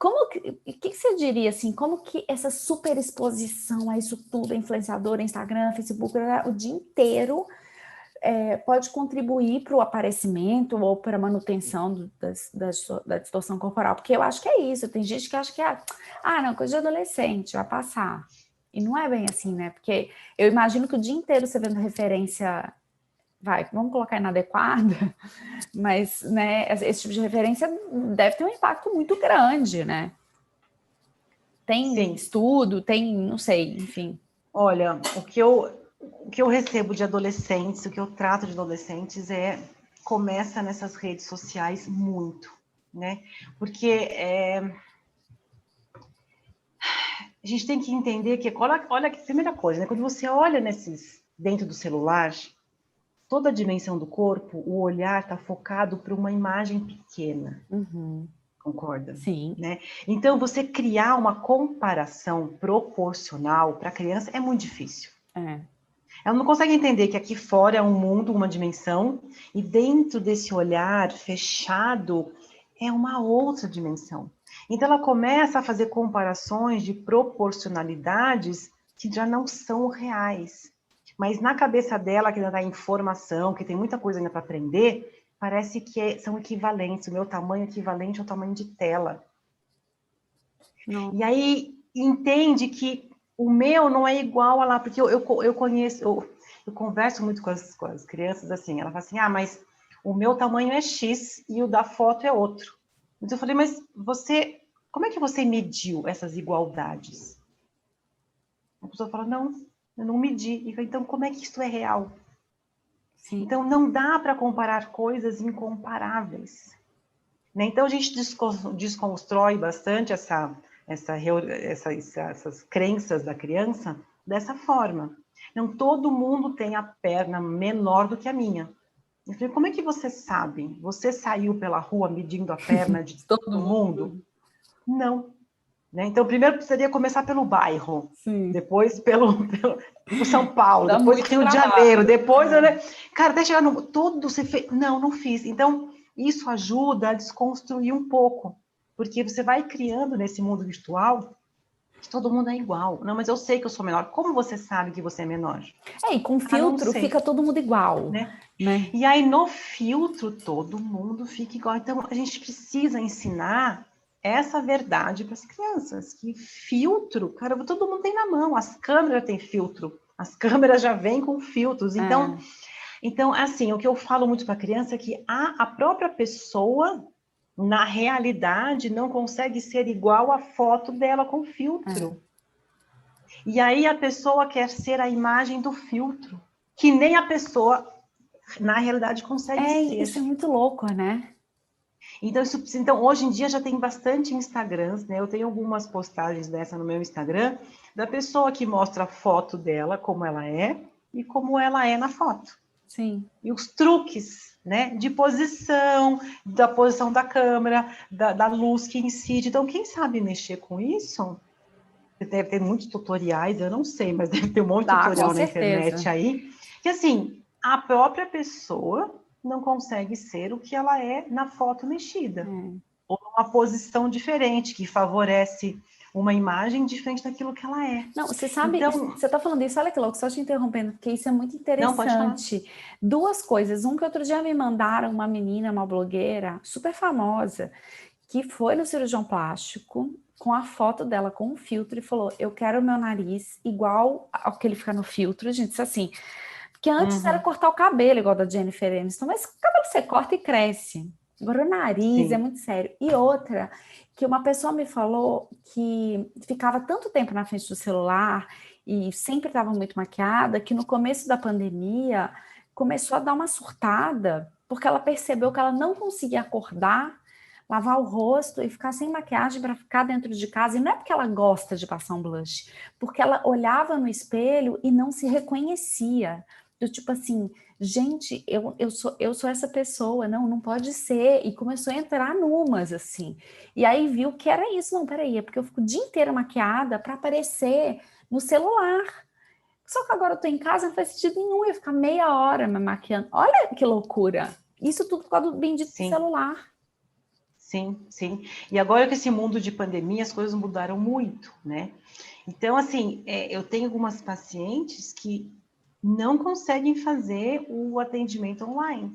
o que você diria, assim, como que essa super exposição a isso tudo, influenciadora, Instagram, Facebook, o dia inteiro, pode contribuir para o aparecimento ou para a manutenção da distorção corporal? Porque eu acho que é isso, tem gente que acha que não, coisa de adolescente, vai passar. E não é bem assim, né? Porque eu imagino que o dia inteiro você vendo referência, vamos colocar inadequada, mas, né, esse tipo de referência deve ter um impacto muito grande, né? Tem Sim. estudo, tem, não sei, enfim. Olha, o que eu recebo de adolescentes, o que eu trato de adolescentes começa nessas redes sociais muito, né? Porque a gente tem que entender que, olha que primeira coisa, né? Quando você olha dentro do celular, toda a dimensão do corpo, o olhar está focado para uma imagem pequena. Uhum. Concorda? Sim. Né? Então, você criar uma comparação proporcional para a criança é muito difícil. Ela não consegue entender que aqui fora é um mundo, uma dimensão, e dentro desse olhar fechado é uma outra dimensão. Então, ela começa a fazer comparações de proporcionalidades que já não são reais. Mas na cabeça dela, que ainda dá informação, que tem muita coisa ainda para aprender, parece que são equivalentes. O meu tamanho é equivalente ao tamanho de tela. Não. E aí entende que o meu não é igual a lá, porque eu conheço, eu converso muito com as crianças assim, ela fala assim, mas o meu tamanho é X e o da foto é outro. Então eu falei, mas como é que você mediu essas igualdades? A pessoa fala, não, eu não medi. E eu falei, então como é que isso é real? Sim. Então não dá para comparar coisas incomparáveis. Né? Então a gente desconstrói bastante essas crenças da criança dessa forma. Não todo mundo tem a perna menor do que a minha. Eu falei, como é que você sabe? Você saiu pela rua medindo a perna de todo mundo? Não. Né? Então, primeiro precisaria começar pelo bairro, Sim. depois pelo São Paulo, Dá depois muito Rio de trabalho. Janeiro, depois... Né? Cara, até chegar no... Todo você fez... Não fiz. Então, isso ajuda a desconstruir um pouco, porque você vai criando nesse mundo virtual que todo mundo é igual. Não, mas eu sei que eu sou menor. Como você sabe que você é menor? E com Não filtro sei. fica todo mundo igual, Né? né? E aí, no filtro, todo mundo fica igual. Então, a gente precisa ensinar essa verdade para as crianças, que filtro, cara, todo mundo tem na mão, as câmeras têm filtro, as câmeras já vêm com filtros. Então, assim, o que eu falo muito para a criança é que a própria pessoa, na realidade, não consegue ser igual à foto dela com filtro. E aí a pessoa quer ser a imagem do filtro, que nem a pessoa, na realidade, consegue ser. Isso é muito louco, né? Então, hoje em dia já tem bastante Instagrams, né? Eu tenho algumas postagens dessa no meu Instagram, da pessoa que mostra a foto dela, como ela é, e como ela é na foto. Sim. E os truques, né? De posição, da posição da câmera, da luz que incide. Então, quem sabe mexer com isso, deve ter muitos tutoriais, eu não sei, mas deve ter um monte de Com tutorial na certeza. internet aí, que assim, a própria pessoa não consegue ser o que ela é na foto mexida. Ou numa posição diferente, que favorece uma imagem diferente daquilo que ela é. Não, você sabe, Então, você está falando isso, olha que louco, só te interrompendo, porque isso é muito não, pode falar. interessante. Duas coisas, que outro dia me mandaram uma menina, uma blogueira, super famosa, que foi no cirurgião plástico, com a foto dela com um filtro, e falou, eu quero o meu nariz igual ao que ele fica no filtro. A gente disse assim, porque antes era cortar o cabelo, igual da Jennifer Aniston, mas o cabelo você corta e cresce. Agora o nariz Sim. é muito sério. E outra, que uma pessoa me falou que ficava tanto tempo na frente do celular e sempre estava muito maquiada, que no começo da pandemia começou a dar uma surtada, porque ela percebeu que ela não conseguia acordar, lavar o rosto e ficar sem maquiagem para ficar dentro de casa. E não é porque ela gosta de passar um blush, porque ela olhava no espelho e não se reconhecia. Do tipo assim, gente, eu sou essa pessoa, não pode ser. E começou a entrar numas, assim. E aí viu que era isso. Não, peraí, é porque eu fico o dia inteiro maquiada para aparecer no celular. Só que agora eu tô em casa, não faz sentido nenhum eu ficar meia hora me maquiando. Olha que loucura. Isso tudo por causa do bendito celular. Sim, sim. E agora que esse mundo de pandemia, as coisas mudaram muito, né? Então, assim, eu tenho algumas pacientes que não conseguem fazer o atendimento online,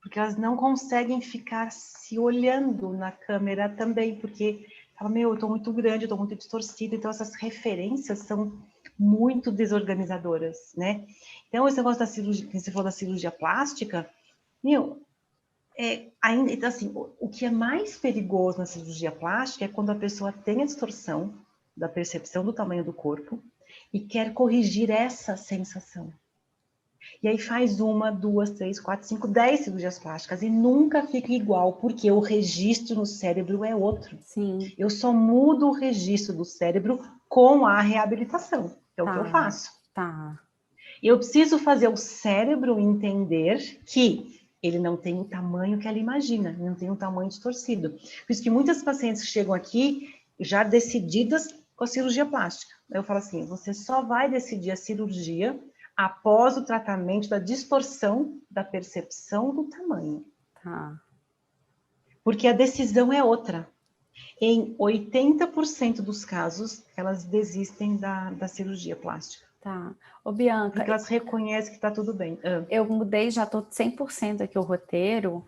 porque elas não conseguem ficar se olhando na câmera também, porque fala, eu tô muito grande, eu tô muito distorcida, então essas referências são muito desorganizadoras, né? Então, esse negócio da cirurgia, que você falou da cirurgia plástica, ainda, então, assim, o que é mais perigoso na cirurgia plástica é quando a pessoa tem a distorção da percepção do tamanho do corpo e quer corrigir essa sensação. E aí faz 1, 2, 3, 4, 5, 10 cirurgias plásticas e nunca fica igual, porque o registro no cérebro é outro. Sim. Eu só mudo o registro do cérebro com a reabilitação, que é o que eu faço. Tá. E eu preciso fazer o cérebro entender que ele não tem o tamanho que ela imagina, não tem um tamanho distorcido. Por isso que muitas pacientes chegam aqui já decididas com a cirurgia plástica. Eu falo assim, você só vai decidir a cirurgia após o tratamento da distorção da percepção do tamanho. Tá. Porque a decisão é outra. Em 80% dos casos, elas desistem da cirurgia plástica. Tá. Ô, Bianca, porque elas reconhecem que está tudo bem. Eu mudei, já estou 100% aqui o roteiro,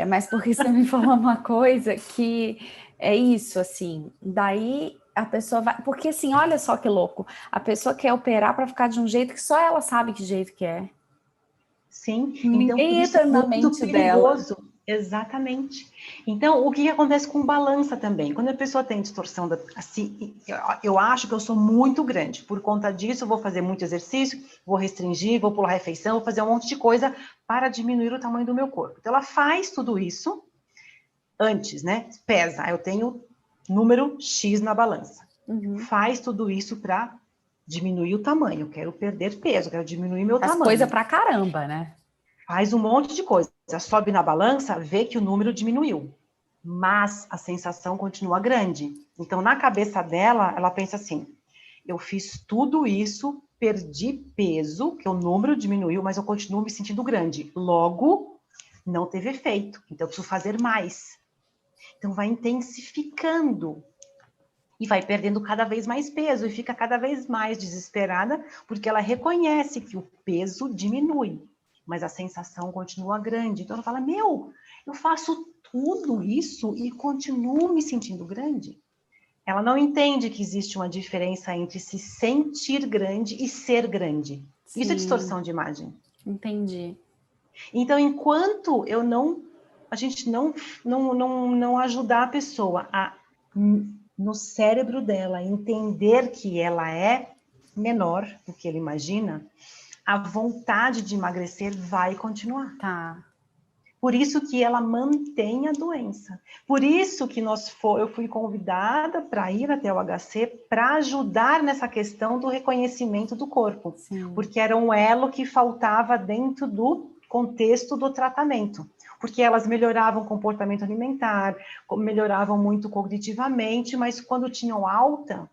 mas porque você me falou uma coisa que é isso, assim, daí a pessoa vai... Porque assim, olha só que louco, a pessoa quer operar para ficar de um jeito que só ela sabe que jeito que é. Sim, então por Ninguém isso é entra na muito mente dela. perigoso. Exatamente. Então, o que acontece com balança também? Quando a pessoa tem distorção, assim, eu acho que eu sou muito grande. Por conta disso, eu vou fazer muito exercício, vou restringir, vou pular refeição, vou fazer um monte de coisa para diminuir o tamanho do meu corpo. Então, ela faz tudo isso antes, né? Pesa, eu tenho número X na balança. Faz tudo isso para diminuir o tamanho. Eu quero perder peso, eu quero diminuir meu tamanho. Coisa pra caramba, né? Faz um monte de coisa. Sobe na balança, vê que o número diminuiu. Mas a sensação continua grande. Então, na cabeça dela, ela pensa assim, eu fiz tudo isso, perdi peso, que o número diminuiu, mas eu continuo me sentindo grande. Logo, não teve efeito. Então, eu preciso fazer mais. Então, vai intensificando. E vai perdendo cada vez mais peso. E fica cada vez mais desesperada, porque ela reconhece que o peso diminui. Mas a sensação continua grande. Então, ela fala, eu faço tudo isso e continuo me sentindo grande. Ela não entende que existe uma diferença entre se sentir grande e ser grande. Sim. Isso é distorção de imagem. Entendi. Então, enquanto a gente não ajudar a pessoa a, no cérebro dela, entender que ela é menor do que ele imagina, a vontade de emagrecer vai continuar. Tá. Por isso que ela mantém a doença. Por isso que eu fui convidada para ir até o HC para ajudar nessa questão do reconhecimento do corpo. Sim. Porque era um elo que faltava dentro do contexto do tratamento. Porque elas melhoravam o comportamento alimentar, melhoravam muito cognitivamente, mas quando tinham alta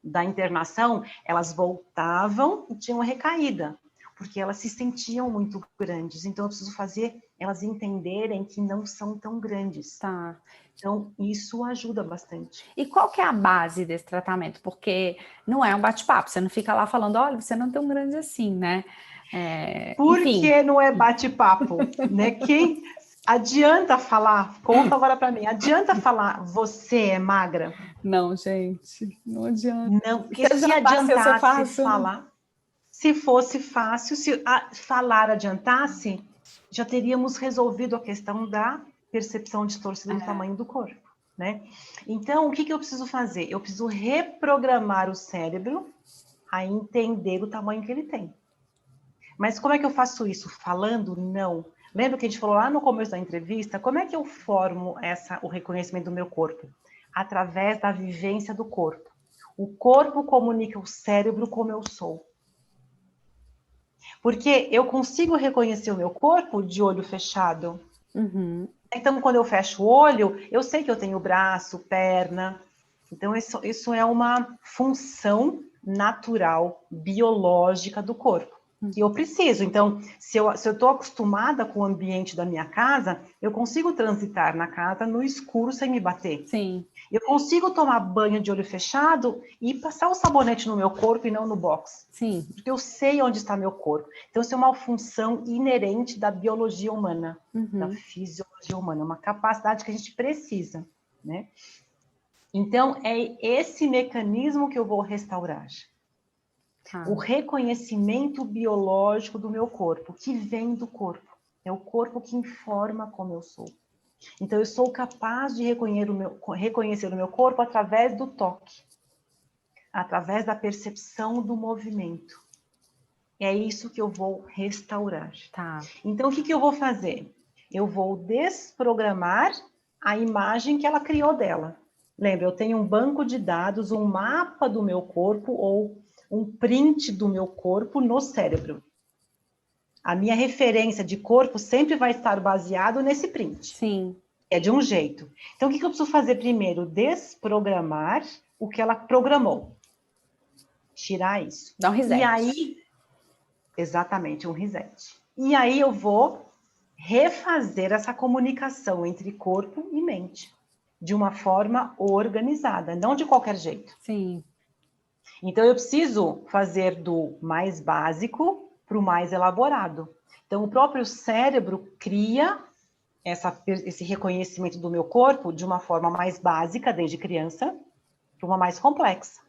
da internação, elas voltavam e tinham recaída. Porque elas se sentiam muito grandes. Então, eu preciso fazer elas entenderem que não são tão grandes. Tá. Então, isso ajuda bastante. E qual que é a base desse tratamento? Porque não é um bate-papo, você não fica lá falando, olha, você não é tão grande assim, né? Por Enfim. que não é bate-papo? Né? Quem adianta falar, conta agora para mim, adianta falar, você é magra? Não, gente, não adianta. Não, porque Se se adiantasse, ia ser adiantasse fácil, né? falar, se fosse fácil, se falar adiantasse, já teríamos resolvido a questão da percepção distorcida do tamanho do corpo, né? Então, o que eu preciso fazer? Eu preciso reprogramar o cérebro a entender o tamanho que ele tem. Mas como é que eu faço isso? Falando? Não. Lembra que a gente falou lá no começo da entrevista? Como é que eu formo o reconhecimento do meu corpo? Através da vivência do corpo. O corpo comunica o cérebro como eu sou. Porque eu consigo reconhecer o meu corpo de olho fechado. Uhum. Então, quando eu fecho o olho, eu sei que eu tenho braço, perna. Então, isso é uma função natural, biológica do corpo. Que eu preciso. Então, se eu estou acostumada com o ambiente da minha casa, eu consigo transitar na casa no escuro sem me bater. Sim. Eu consigo tomar banho de olho fechado e passar o sabonete no meu corpo e não no box. Sim. Porque eu sei onde está meu corpo. Então, isso é uma função inerente da biologia humana, da fisiologia humana. É uma capacidade que a gente precisa, né? Então, é esse mecanismo que eu vou restaurar. Tá. O reconhecimento biológico do meu corpo, que vem do corpo. É o corpo que informa como eu sou. Então, eu sou capaz de reconhecer o meu corpo através do toque, através da percepção do movimento. É isso que eu vou restaurar. Tá. Então, o que eu vou fazer? Eu vou desprogramar a imagem que ela criou dela. Lembra, eu tenho um banco de dados, um mapa do meu corpo ou um print do meu corpo no cérebro. A minha referência de corpo sempre vai estar baseado nesse print. Sim. É de um jeito. Então, o que eu preciso fazer primeiro? Desprogramar o que ela programou. Tirar isso. Dá um reset. E aí, exatamente, um reset. E aí eu vou refazer essa comunicação entre corpo e mente. De uma forma organizada, não de qualquer jeito. Sim. Então, eu preciso fazer do mais básico para o mais elaborado. Então, o próprio cérebro cria esse reconhecimento do meu corpo de uma forma mais básica, desde criança, para uma mais complexa.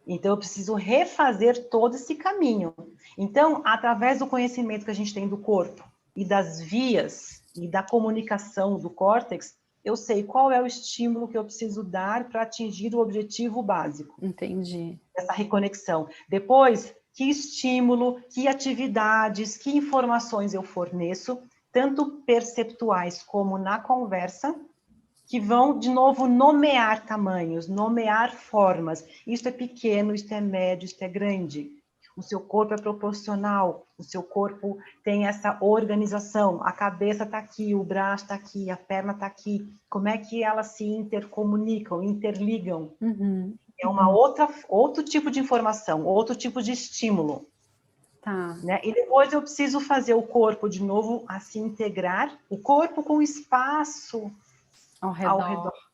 Então, eu preciso refazer todo esse caminho. Então, através do conhecimento que a gente tem do corpo e das vias e da comunicação do córtex, eu sei qual é o estímulo que eu preciso dar para atingir o objetivo básico. Entendi. Essa reconexão. Depois, que estímulo, que atividades, que informações eu forneço, tanto perceptuais como na conversa, que vão, de novo, nomear tamanhos, nomear formas. Isto é pequeno, isto é médio, isto é grande. O seu corpo é proporcional, o seu corpo tem essa organização. A cabeça está aqui, o braço está aqui, a perna está aqui. Como é que elas se intercomunicam, interligam? É outro tipo de informação, outro tipo de estímulo. Tá. Né? E depois eu preciso fazer o corpo, de novo, a se integrar, o corpo com o espaço Ao ao redor. redor.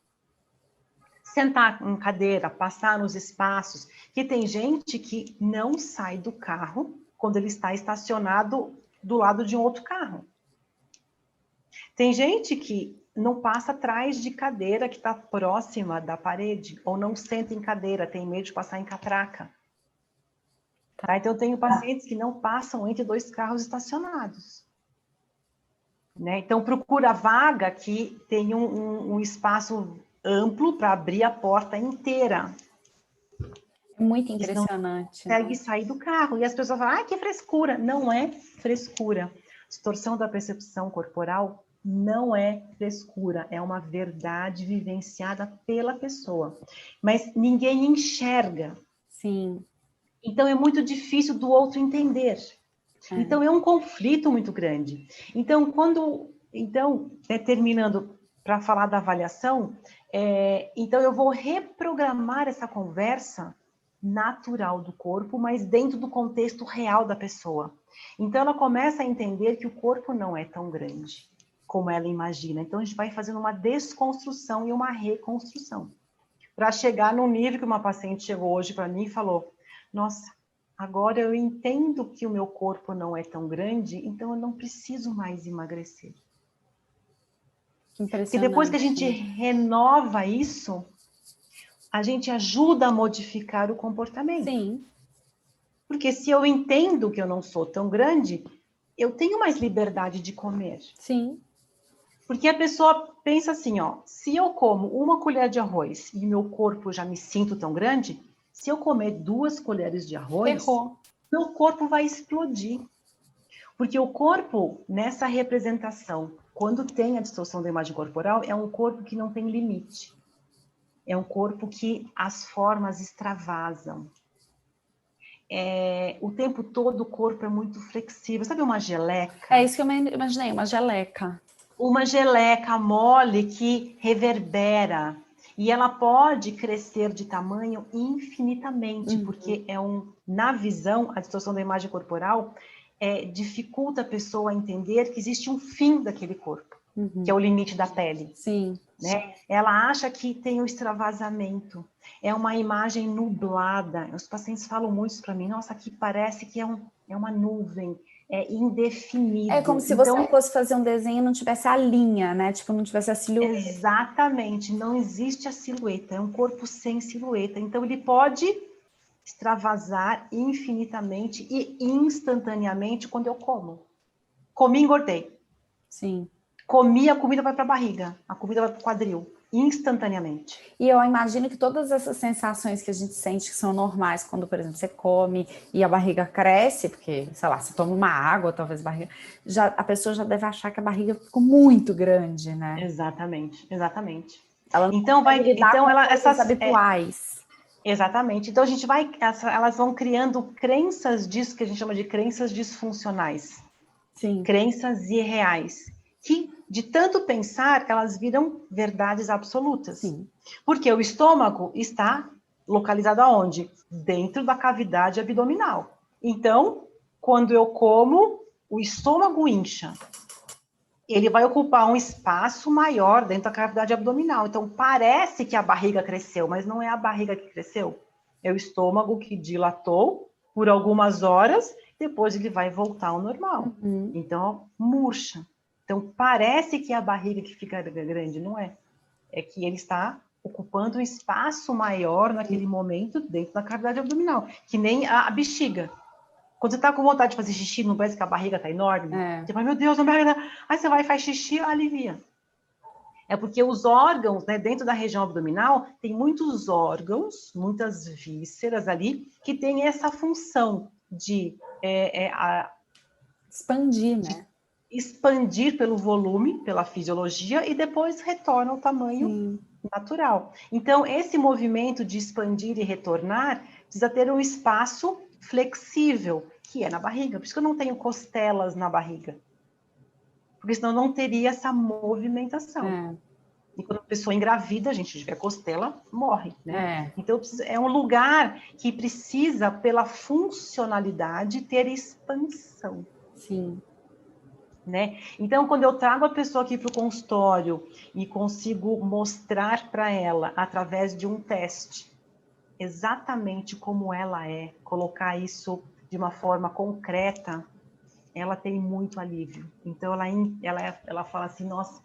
Sentar em cadeira, passar nos espaços, que tem gente que não sai do carro quando ele está estacionado do lado de um outro carro. Tem gente que não passa atrás de cadeira que está próxima da parede, ou não senta em cadeira, tem medo de passar em catraca. Tá? Então, eu tenho pacientes que não passam entre dois carros estacionados. Né? Então, procura vaga que tenha um espaço amplo para abrir a porta inteira. É muito Porque senão impressionante. não consegue sair do carro. E as pessoas falam, ah, que frescura. Não é frescura. Distorção da percepção corporal não é frescura. É uma verdade vivenciada pela pessoa. Mas ninguém enxerga. Sim. Então, é muito difícil do outro entender. Então, é um conflito muito grande. Então, terminando para falar da avaliação, então eu vou reprogramar essa conversa natural do corpo, mas dentro do contexto real da pessoa. Então, ela começa a entender que o corpo não é tão grande como ela imagina. Então, a gente vai fazendo uma desconstrução e uma reconstrução, para chegar num nível que uma paciente chegou hoje para mim e falou: nossa, agora eu entendo que o meu corpo não é tão grande, então eu não preciso mais emagrecer. Que Porque depois que a gente renova isso, a gente ajuda a modificar o comportamento. Sim. Porque se eu entendo que eu não sou tão grande, eu tenho mais liberdade de comer. Sim. Porque a pessoa pensa assim, ó, se eu como uma colher de arroz e meu corpo já me sinto tão grande, se eu comer 2 colheres de arroz, Ferrou. meu corpo vai explodir. Porque o corpo, nessa representação, quando tem a distorção da imagem corporal, é um corpo que não tem limite. É um corpo que as formas extravasam. O tempo todo o corpo é muito flexível. Sabe uma geleca? É isso que eu imaginei, uma geleca. Uma geleca mole que reverbera. E ela pode crescer de tamanho infinitamente, porque na visão, a distorção da imagem corporal dificulta a pessoa a entender que existe um fim daquele corpo, que é o limite da pele. Sim. Né? Ela acha que tem o extravasamento, é uma imagem nublada. Os pacientes falam muito isso para mim: nossa, aqui parece que é uma nuvem, é indefinido. É como se você fosse fazer um desenho e não tivesse a linha, né? Tipo, não tivesse a silhueta. Exatamente, não existe a silhueta, é um corpo sem silhueta. Então, ele pode extravasar infinitamente e instantaneamente quando eu como. Comi, engordei. Sim. Comi, a comida vai para a barriga, a comida vai para o quadril, instantaneamente. E eu imagino que todas essas sensações que a gente sente que são normais quando, por exemplo, você come e a barriga cresce, porque, sei lá, você toma uma água, talvez a barriga, a pessoa já deve achar que a barriga ficou muito grande, né? Exatamente, exatamente. Ela não então vai lidar com ela, coisas habituais. Exatamente. Então a gente elas vão criando crenças disso que a gente chama de crenças disfuncionais. Sim. Crenças irreais, que de tanto pensar, elas viram verdades absolutas. Sim. Porque o estômago está localizado aonde? Dentro da cavidade abdominal. Então, quando eu como, o estômago incha. Ele vai ocupar um espaço maior dentro da cavidade abdominal. Então, parece que a barriga cresceu, mas não é a barriga que cresceu. É o estômago que dilatou por algumas horas, depois ele vai voltar ao normal. Então, murcha. Então, parece que é a barriga que fica grande, não é? É que ele está ocupando um espaço maior naquele momento dentro da cavidade abdominal, que nem a bexiga. Quando você está com vontade de fazer xixi, não parece que a barriga está enorme? Você fala: meu Deus, a barriga... Aí você vai e faz xixi, alivia. É porque os órgãos, né, dentro da região abdominal, tem muitos órgãos, muitas vísceras ali, que tem essa função de expandir, né? Expandir pelo volume, pela fisiologia, e depois retorna ao tamanho natural. Então, esse movimento de expandir e retornar precisa ter um espaço flexível, que é na barriga. Por isso que eu não tenho costelas na barriga. Porque senão não teria essa movimentação. E quando a pessoa engravida, a gente tiver costela, morre, né? Então, é um lugar que precisa, pela funcionalidade, ter expansão. Sim. Né? Então, quando eu trago a pessoa aqui para o consultório e consigo mostrar para ela, através de um teste, exatamente como ela é, colocar isso de uma forma concreta, ela tem muito alívio. Então, ela fala assim: nossa,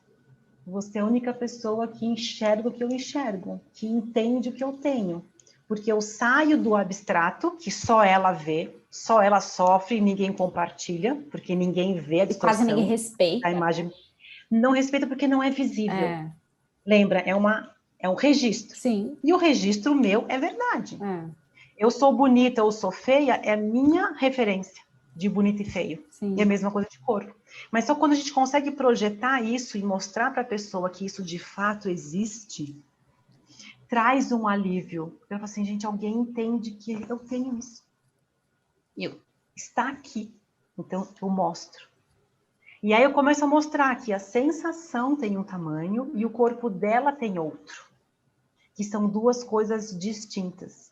você é a única pessoa que enxerga o que eu enxergo, que entende o que eu tenho. Porque eu saio do abstrato, que só ela vê, só ela sofre e ninguém compartilha, porque ninguém vê a distorção. Quase ninguém respeita. A imagem não respeita porque não é visível. Lembra, é um registro. Sim. E o registro meu é verdade. Eu sou bonita ou sou feia, é minha referência de bonito e feio. Sim. E a mesma coisa de corpo. Mas só quando a gente consegue projetar isso e mostrar para a pessoa que isso de fato existe, traz um alívio. Eu falo assim: gente, alguém entende que eu tenho isso. Está aqui. Então, eu mostro. E aí eu começo a mostrar que a sensação tem um tamanho e o corpo dela tem outro. Que são duas coisas distintas.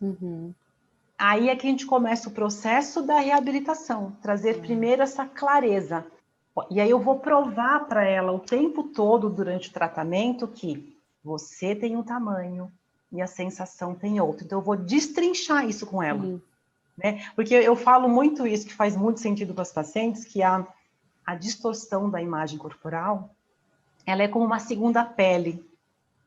Aí é que a gente começa o processo da reabilitação, trazer primeiro essa clareza. E aí eu vou provar para ela o tempo todo durante o tratamento que você tem um tamanho e a sensação tem outro. Então eu vou destrinchar isso com ela, né? Porque eu falo muito isso, que faz muito sentido para as pacientes, que a distorção da imagem corporal, ela é como uma segunda pele.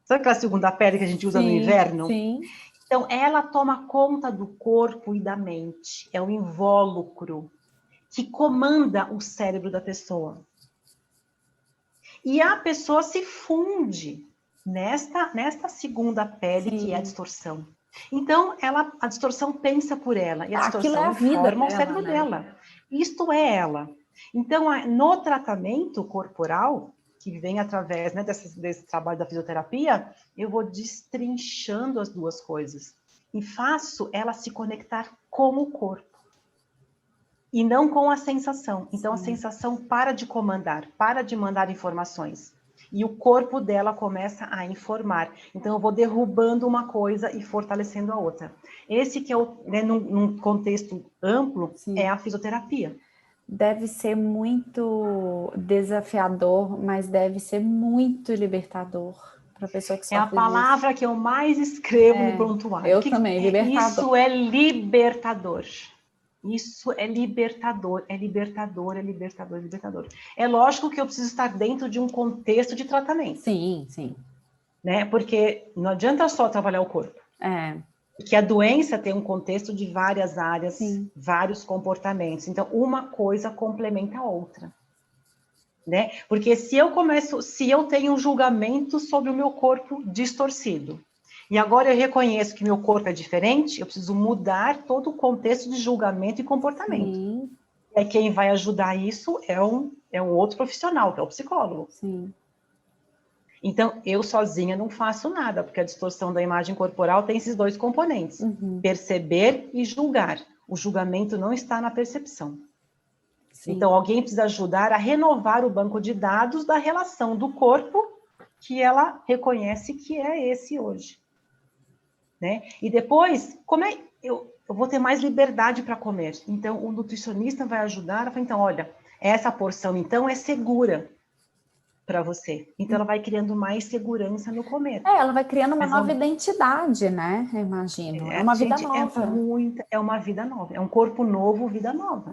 Sabe aquela segunda pele que a gente usa no inverno? Sim. Então, ela toma conta do corpo e da mente. É o invólucro que comanda o cérebro da pessoa. E a pessoa se funde nesta segunda pele, que é a distorção. Então, a distorção pensa por ela, e a Aquilo é distorção a vida informa o dela, cérebro né? dela. Isto é ela. Então, no tratamento corporal, que vem através, né, desse trabalho da fisioterapia, eu vou destrinchando as duas coisas. E faço ela se conectar com o corpo. E não com a sensação. Então, a sensação para de comandar, para de mandar informações. E o corpo dela começa a informar. Então, eu vou derrubando uma coisa e fortalecendo a outra. Esse que é o, né, num contexto amplo, é a fisioterapia. Deve ser muito desafiador, mas deve ser muito libertador para a pessoa que É a sofre palavra disso. que eu mais escrevo no prontuário. Eu também, libertador. Isso é libertador. Isso é libertador, é libertador, é libertador, é libertador. É lógico que eu preciso estar dentro de um contexto de tratamento. Sim, sim. Né? Porque não adianta só trabalhar o corpo. Porque a doença tem um contexto de várias áreas, vários comportamentos. Então, uma coisa complementa a outra. Né? Porque se eu tenho um julgamento sobre o meu corpo distorcido, e agora eu reconheço que meu corpo é diferente, eu preciso mudar todo o contexto de julgamento e comportamento. E aí quem vai ajudar isso é um outro profissional, que é o psicólogo. Então, eu sozinha não faço nada, porque a distorção da imagem corporal tem esses dois componentes, perceber e julgar. O julgamento não está na percepção. Então, alguém precisa ajudar a renovar o banco de dados da relação do corpo que ela reconhece que é esse hoje. Né? E depois, eu vou ter mais liberdade para comer. Então, o nutricionista vai ajudar a falar, então, olha, essa porção, então, é segura para você. Então, ela vai criando mais segurança no comer. Ela vai criando uma nova identidade, né? Eu imagino. É uma vida nova. É uma vida nova. É um corpo novo, vida nova.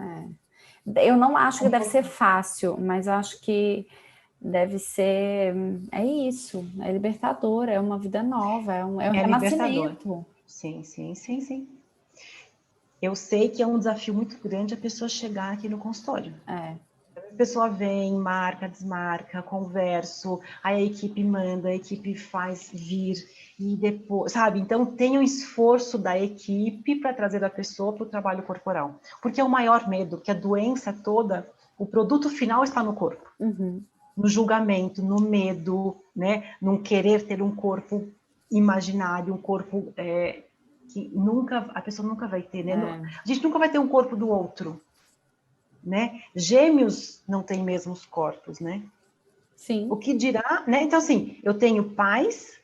Eu não acho que deve ser fácil, mas acho que deve ser, é isso, é libertador, é uma vida nova, é um renascimento. Sim. Eu sei que é um desafio muito grande a pessoa chegar aqui no consultório. A pessoa vem, marca, desmarca, converso, aí a equipe manda, a equipe faz vir, e depois, sabe? Então, tem um esforço da equipe para trazer a pessoa para o trabalho corporal. Porque é o maior medo, que a doença toda, o produto final está no corpo. No julgamento, no medo, né? Num querer ter um corpo imaginário, um corpo que a pessoa nunca vai ter, né? A gente nunca vai ter um corpo do outro. Né? Gêmeos não têm mesmos corpos, né? O que dirá, né? Então, assim, eu tenho pais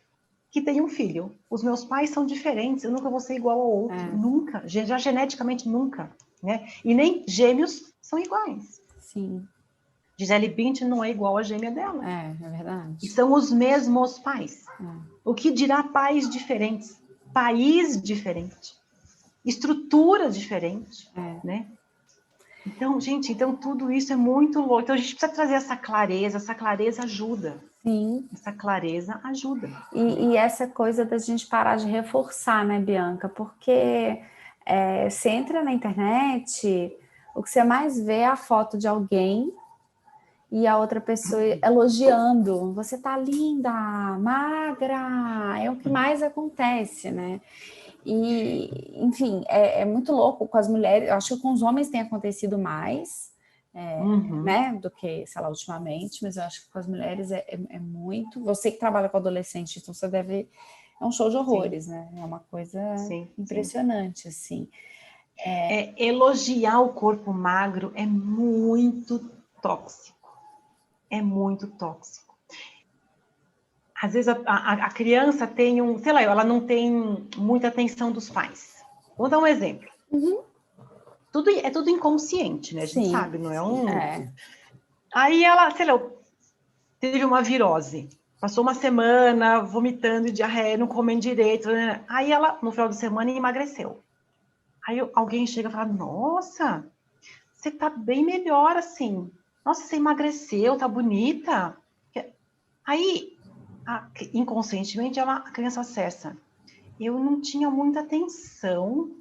que têm um filho. Os meus pais são diferentes, eu nunca vou ser igual ao outro. Nunca. Já geneticamente, nunca. Né? E nem gêmeos são iguais. Gisele Bündchen não é igual à gêmea dela. É verdade. E são os mesmos pais. O que dirá pais diferentes? País diferente. Estrutura diferente. Né? Então, gente, tudo isso é muito louco. Então, a gente precisa trazer essa clareza ajuda. Essa clareza ajuda. E essa coisa da gente parar de reforçar, né, Bianca? Porque você entra na internet, o que você mais vê é a foto de alguém e a outra pessoa elogiando. Você tá linda, magra, é o que mais acontece, né? E, enfim, é muito louco com as mulheres. Eu acho que com os homens tem acontecido mais, né, do que, sei lá, ultimamente, mas eu acho que com as mulheres é muito. Você que trabalha com adolescente, então você deve. É um show de horrores, né? É uma coisa impressionante, assim. Elogiar o corpo magro é muito tóxico. É muito tóxico. Às vezes a criança tem sei lá, ela não tem muita atenção dos pais. Vou dar um exemplo. Uhum. É tudo inconsciente, né? A gente sabe, não é um... É. Aí ela, sei lá, teve uma virose. Passou uma semana vomitando, diarreia, não comendo direito. Né? Aí ela, no final de semana, emagreceu. Aí alguém chega e fala, nossa, você tá bem melhor assim. Nossa, você emagreceu, tá bonita. Aí, inconscientemente, a criança acessa. Eu não tinha muita atenção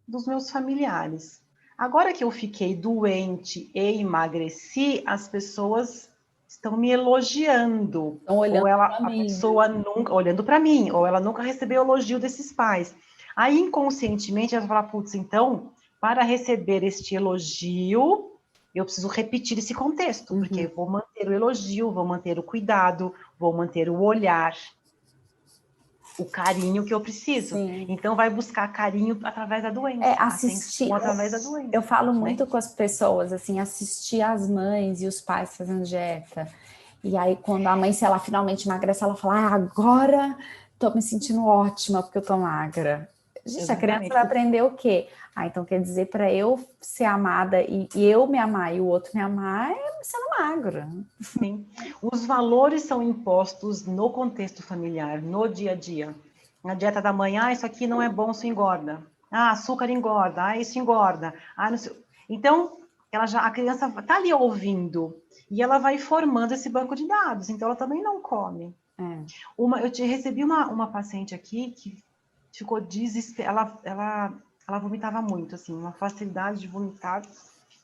dos meus familiares. Agora que eu fiquei doente e emagreci, as pessoas estão me elogiando. Estão olhando para A mim. pessoa nunca olhando para mim, ou ela nunca recebeu elogio desses pais. Aí inconscientemente ela fala, putz, então, para receber este elogio, eu preciso repetir esse contexto, porque eu vou manter o elogio, vou manter o cuidado, vou manter o olhar, o carinho que eu preciso. Sim. Então, vai buscar carinho através da doença, Assistir. através da doença. Eu falo muito né? com as pessoas, assim, assistir as mães e os pais fazendo dieta. E aí, quando a mãe, se ela finalmente emagrece, ela fala, agora tô me sentindo ótima porque eu tô magra. Gente, a criança vai aprender o quê? Então quer dizer, para eu ser amada e eu me amar e o outro me amar, é sendo magra. Sim. Os valores são impostos no contexto familiar, no dia a dia. Na dieta da manhã, isso aqui não é bom, isso engorda. Açúcar engorda, isso engorda. Não sei. Então, a criança está ali ouvindo e ela vai formando esse banco de dados, então ela também não come. Eu recebi uma paciente aqui que ficou desesperada, ela vomitava muito, assim, uma facilidade de vomitar.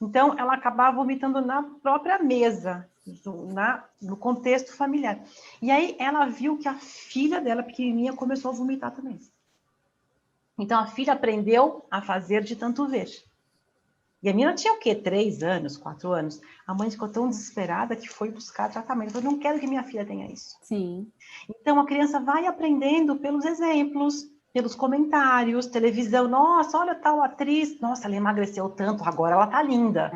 Então, ela acabava vomitando na própria mesa, no contexto familiar. E aí, ela viu que a filha dela, pequenininha, começou a vomitar também. Então, a filha aprendeu a fazer de tanto ver. E a menina tinha o quê? 3 anos, 4 anos. A mãe ficou tão desesperada que foi buscar tratamento. Eu não quero que minha filha tenha isso. Sim. Então, a criança vai aprendendo pelos exemplos, pelos comentários, televisão. Nossa, olha tal atriz. Nossa, ela emagreceu tanto, agora ela tá linda.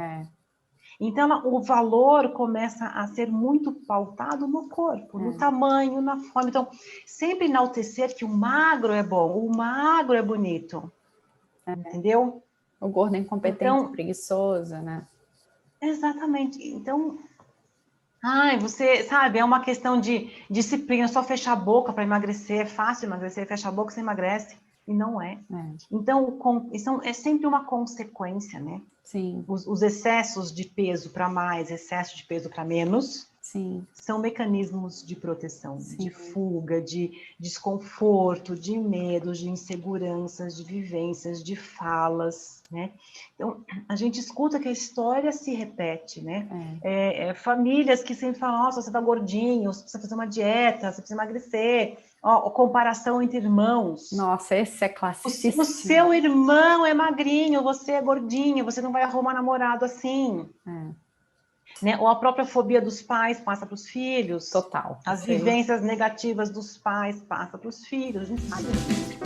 Então, o valor começa a ser muito pautado no corpo, no tamanho, na forma. Então, sempre enaltecer que o magro é bom, o magro é bonito. Entendeu? O gordo é incompetente, preguiçoso, né? Exatamente. Então, você sabe, é uma questão de disciplina, só fechar a boca para emagrecer, é fácil emagrecer, fecha a boca, você emagrece. E não é. Então, é sempre uma consequência, né? Sim. Os excessos de peso para mais, excesso de peso para menos, são mecanismos de proteção, de fuga, de desconforto, de medos, de inseguranças, de vivências, de falas, né? Então, a gente escuta que a história se repete, né? Famílias que sempre falam, nossa, você tá gordinho, você precisa fazer uma dieta, você precisa emagrecer. Comparação entre irmãos. Nossa, esse é classicíssimo. O seu irmão é magrinho, você é gordinho, você não vai arrumar namorado assim. Né? Ou a própria fobia dos pais passa para os filhos. Total. As vivências negativas dos pais passa para os filhos. A gente sabe disso.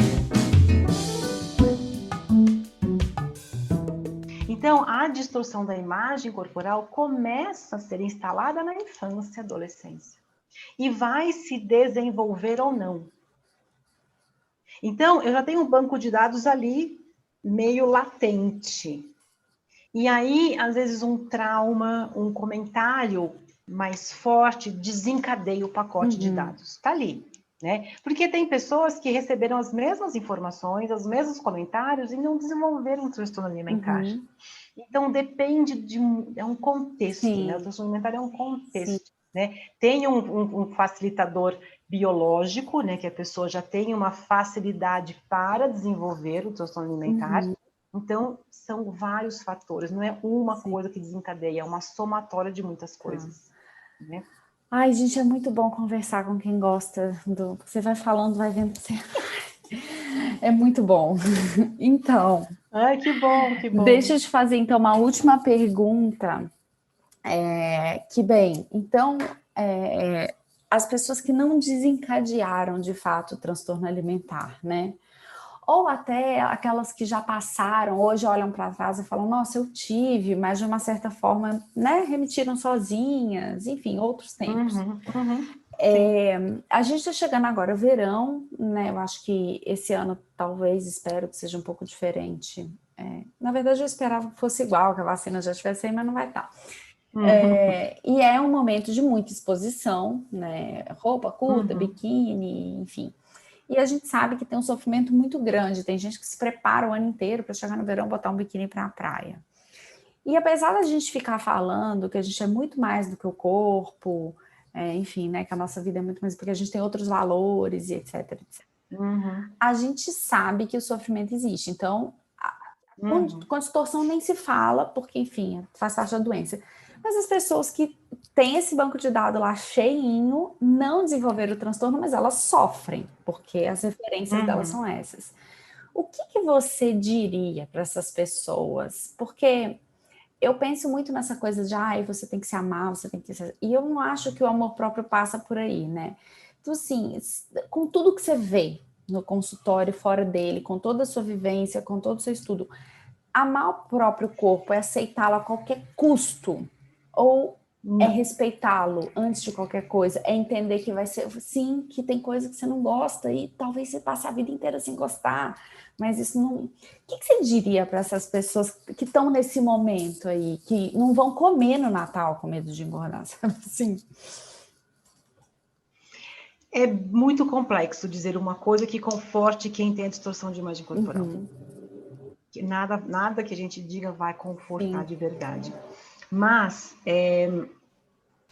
Então, a distorção da imagem corporal começa a ser instalada na infância e adolescência. E vai se desenvolver ou não. Então, eu já tenho um banco de dados ali meio latente. E aí, às vezes, um trauma, um comentário mais forte desencadeia o pacote de dados. Está ali, né? Porque tem pessoas que receberam as mesmas informações, os mesmos comentários e não desenvolveram um transtorno alimentar. Então, depende é um contexto, né? O transtorno alimentar é um contexto, né? Tem um facilitador biológico, né? Que a pessoa já tem uma facilidade para desenvolver o transtorno alimentar. Então, são vários fatores, não é uma coisa que desencadeia, é uma somatória de muitas coisas. Né? Ai, gente, é muito bom conversar com quem gosta do... Você vai falando, vai vendo que você... É muito bom. Então... Ai, que bom, que bom. Deixa eu te fazer, então, uma última pergunta. Então, as pessoas que não desencadearam, de fato, o transtorno alimentar, né? ou até aquelas que já passaram, hoje olham para trás e falam, nossa, eu tive, mas de uma certa forma, né, remitiram sozinhas, enfim, outros tempos. A gente está chegando agora, verão, né? Eu acho que esse ano, talvez, espero que seja um pouco diferente. Na verdade, eu esperava que fosse igual, que a vacina já estivesse aí, mas não vai estar. E é um momento de muita exposição, né? Roupa curta, biquíni, enfim. E a gente sabe que tem um sofrimento muito grande. Tem gente que se prepara o ano inteiro para chegar no verão botar um biquíni para a praia. E apesar da gente ficar falando que a gente é muito mais do que o corpo, enfim, né? Que a nossa vida é muito mais porque a gente tem outros valores e etc, etc. A gente sabe que o sofrimento existe. Então, com distorção nem se fala, porque, enfim, faz parte da doença. Mas as pessoas que têm esse banco de dados lá cheinho não desenvolveram o transtorno, mas elas sofrem, porque as referências delas são essas. O que você diria para essas pessoas? Porque eu penso muito nessa coisa de, você tem que se amar, você tem que ser... E eu não acho que o amor próprio passa por aí, né? Então, assim, com tudo que você vê no consultório, fora dele, com toda a sua vivência, com todo o seu estudo, amar o próprio corpo é aceitá-lo a qualquer custo? Ou é respeitá-lo antes de qualquer coisa? É entender que vai ser, sim, que tem coisa que você não gosta e talvez você passe a vida inteira sem gostar, mas isso não... O que você diria para essas pessoas que estão nesse momento aí, que não vão comer no Natal com medo de engordar, sabe assim? É muito complexo dizer uma coisa que conforte quem tem a distorção de imagem corporal. Que nada que a gente diga vai confortar de verdade. Mas,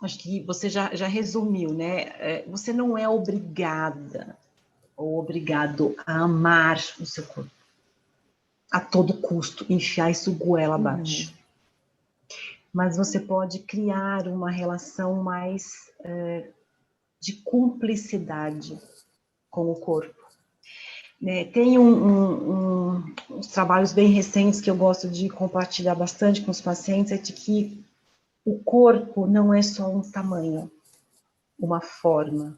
acho que você já resumiu, né? Você não é obrigada ou obrigado a amar o seu corpo a todo custo, enfiar isso goela abaixo. Mas você pode criar uma relação mais de cumplicidade com o corpo. Né? Tem uns trabalhos bem recentes que eu gosto de compartilhar bastante com os pacientes, é de que o corpo não é só um tamanho, uma forma.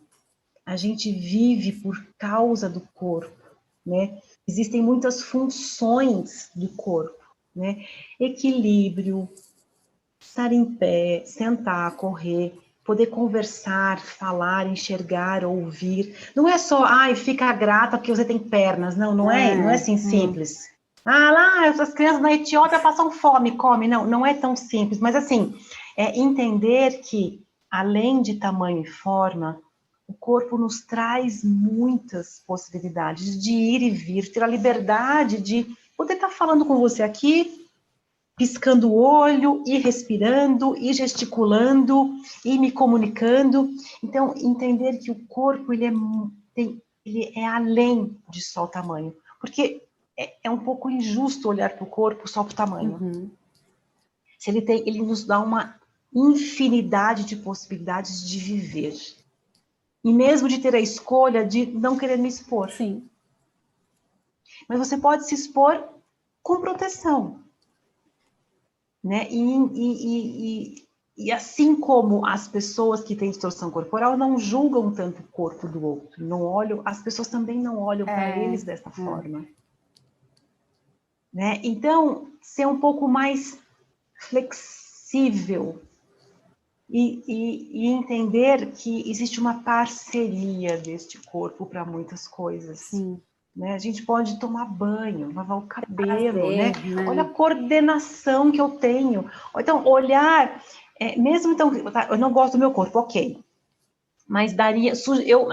A gente vive por causa do corpo, né? Existem muitas funções do corpo, né? Equilíbrio, estar em pé, sentar, correr, poder conversar, falar, enxergar, ouvir. Não é só, fica grata porque você tem pernas. Não é assim simples. Lá, as crianças na Etiópia passam fome, come. Não é tão simples. Mas assim, entender que, além de tamanho e forma, o corpo nos traz muitas possibilidades de ir e vir, ter a liberdade de poder estar falando com você aqui, piscando o olho, e respirando, e gesticulando, e me comunicando. Então, entender que o corpo ele é além de só o tamanho. Porque é um pouco injusto olhar para o corpo só para o tamanho. Se ele nos dá uma infinidade de possibilidades de viver. E mesmo de ter a escolha de não querer me expor. Sim. Mas você pode se expor com proteção. Né? E assim como as pessoas que têm distorção corporal não julgam tanto o corpo do outro, não olham, as pessoas também não olham para eles dessa forma. Né? Então, ser um pouco mais flexível e entender que existe uma parceria deste corpo para muitas coisas. Sim. Né? A gente pode tomar banho, lavar o cabelo, né? Olha a coordenação que eu tenho. Então, olhar, mesmo então, eu não gosto do meu corpo, ok. Mas a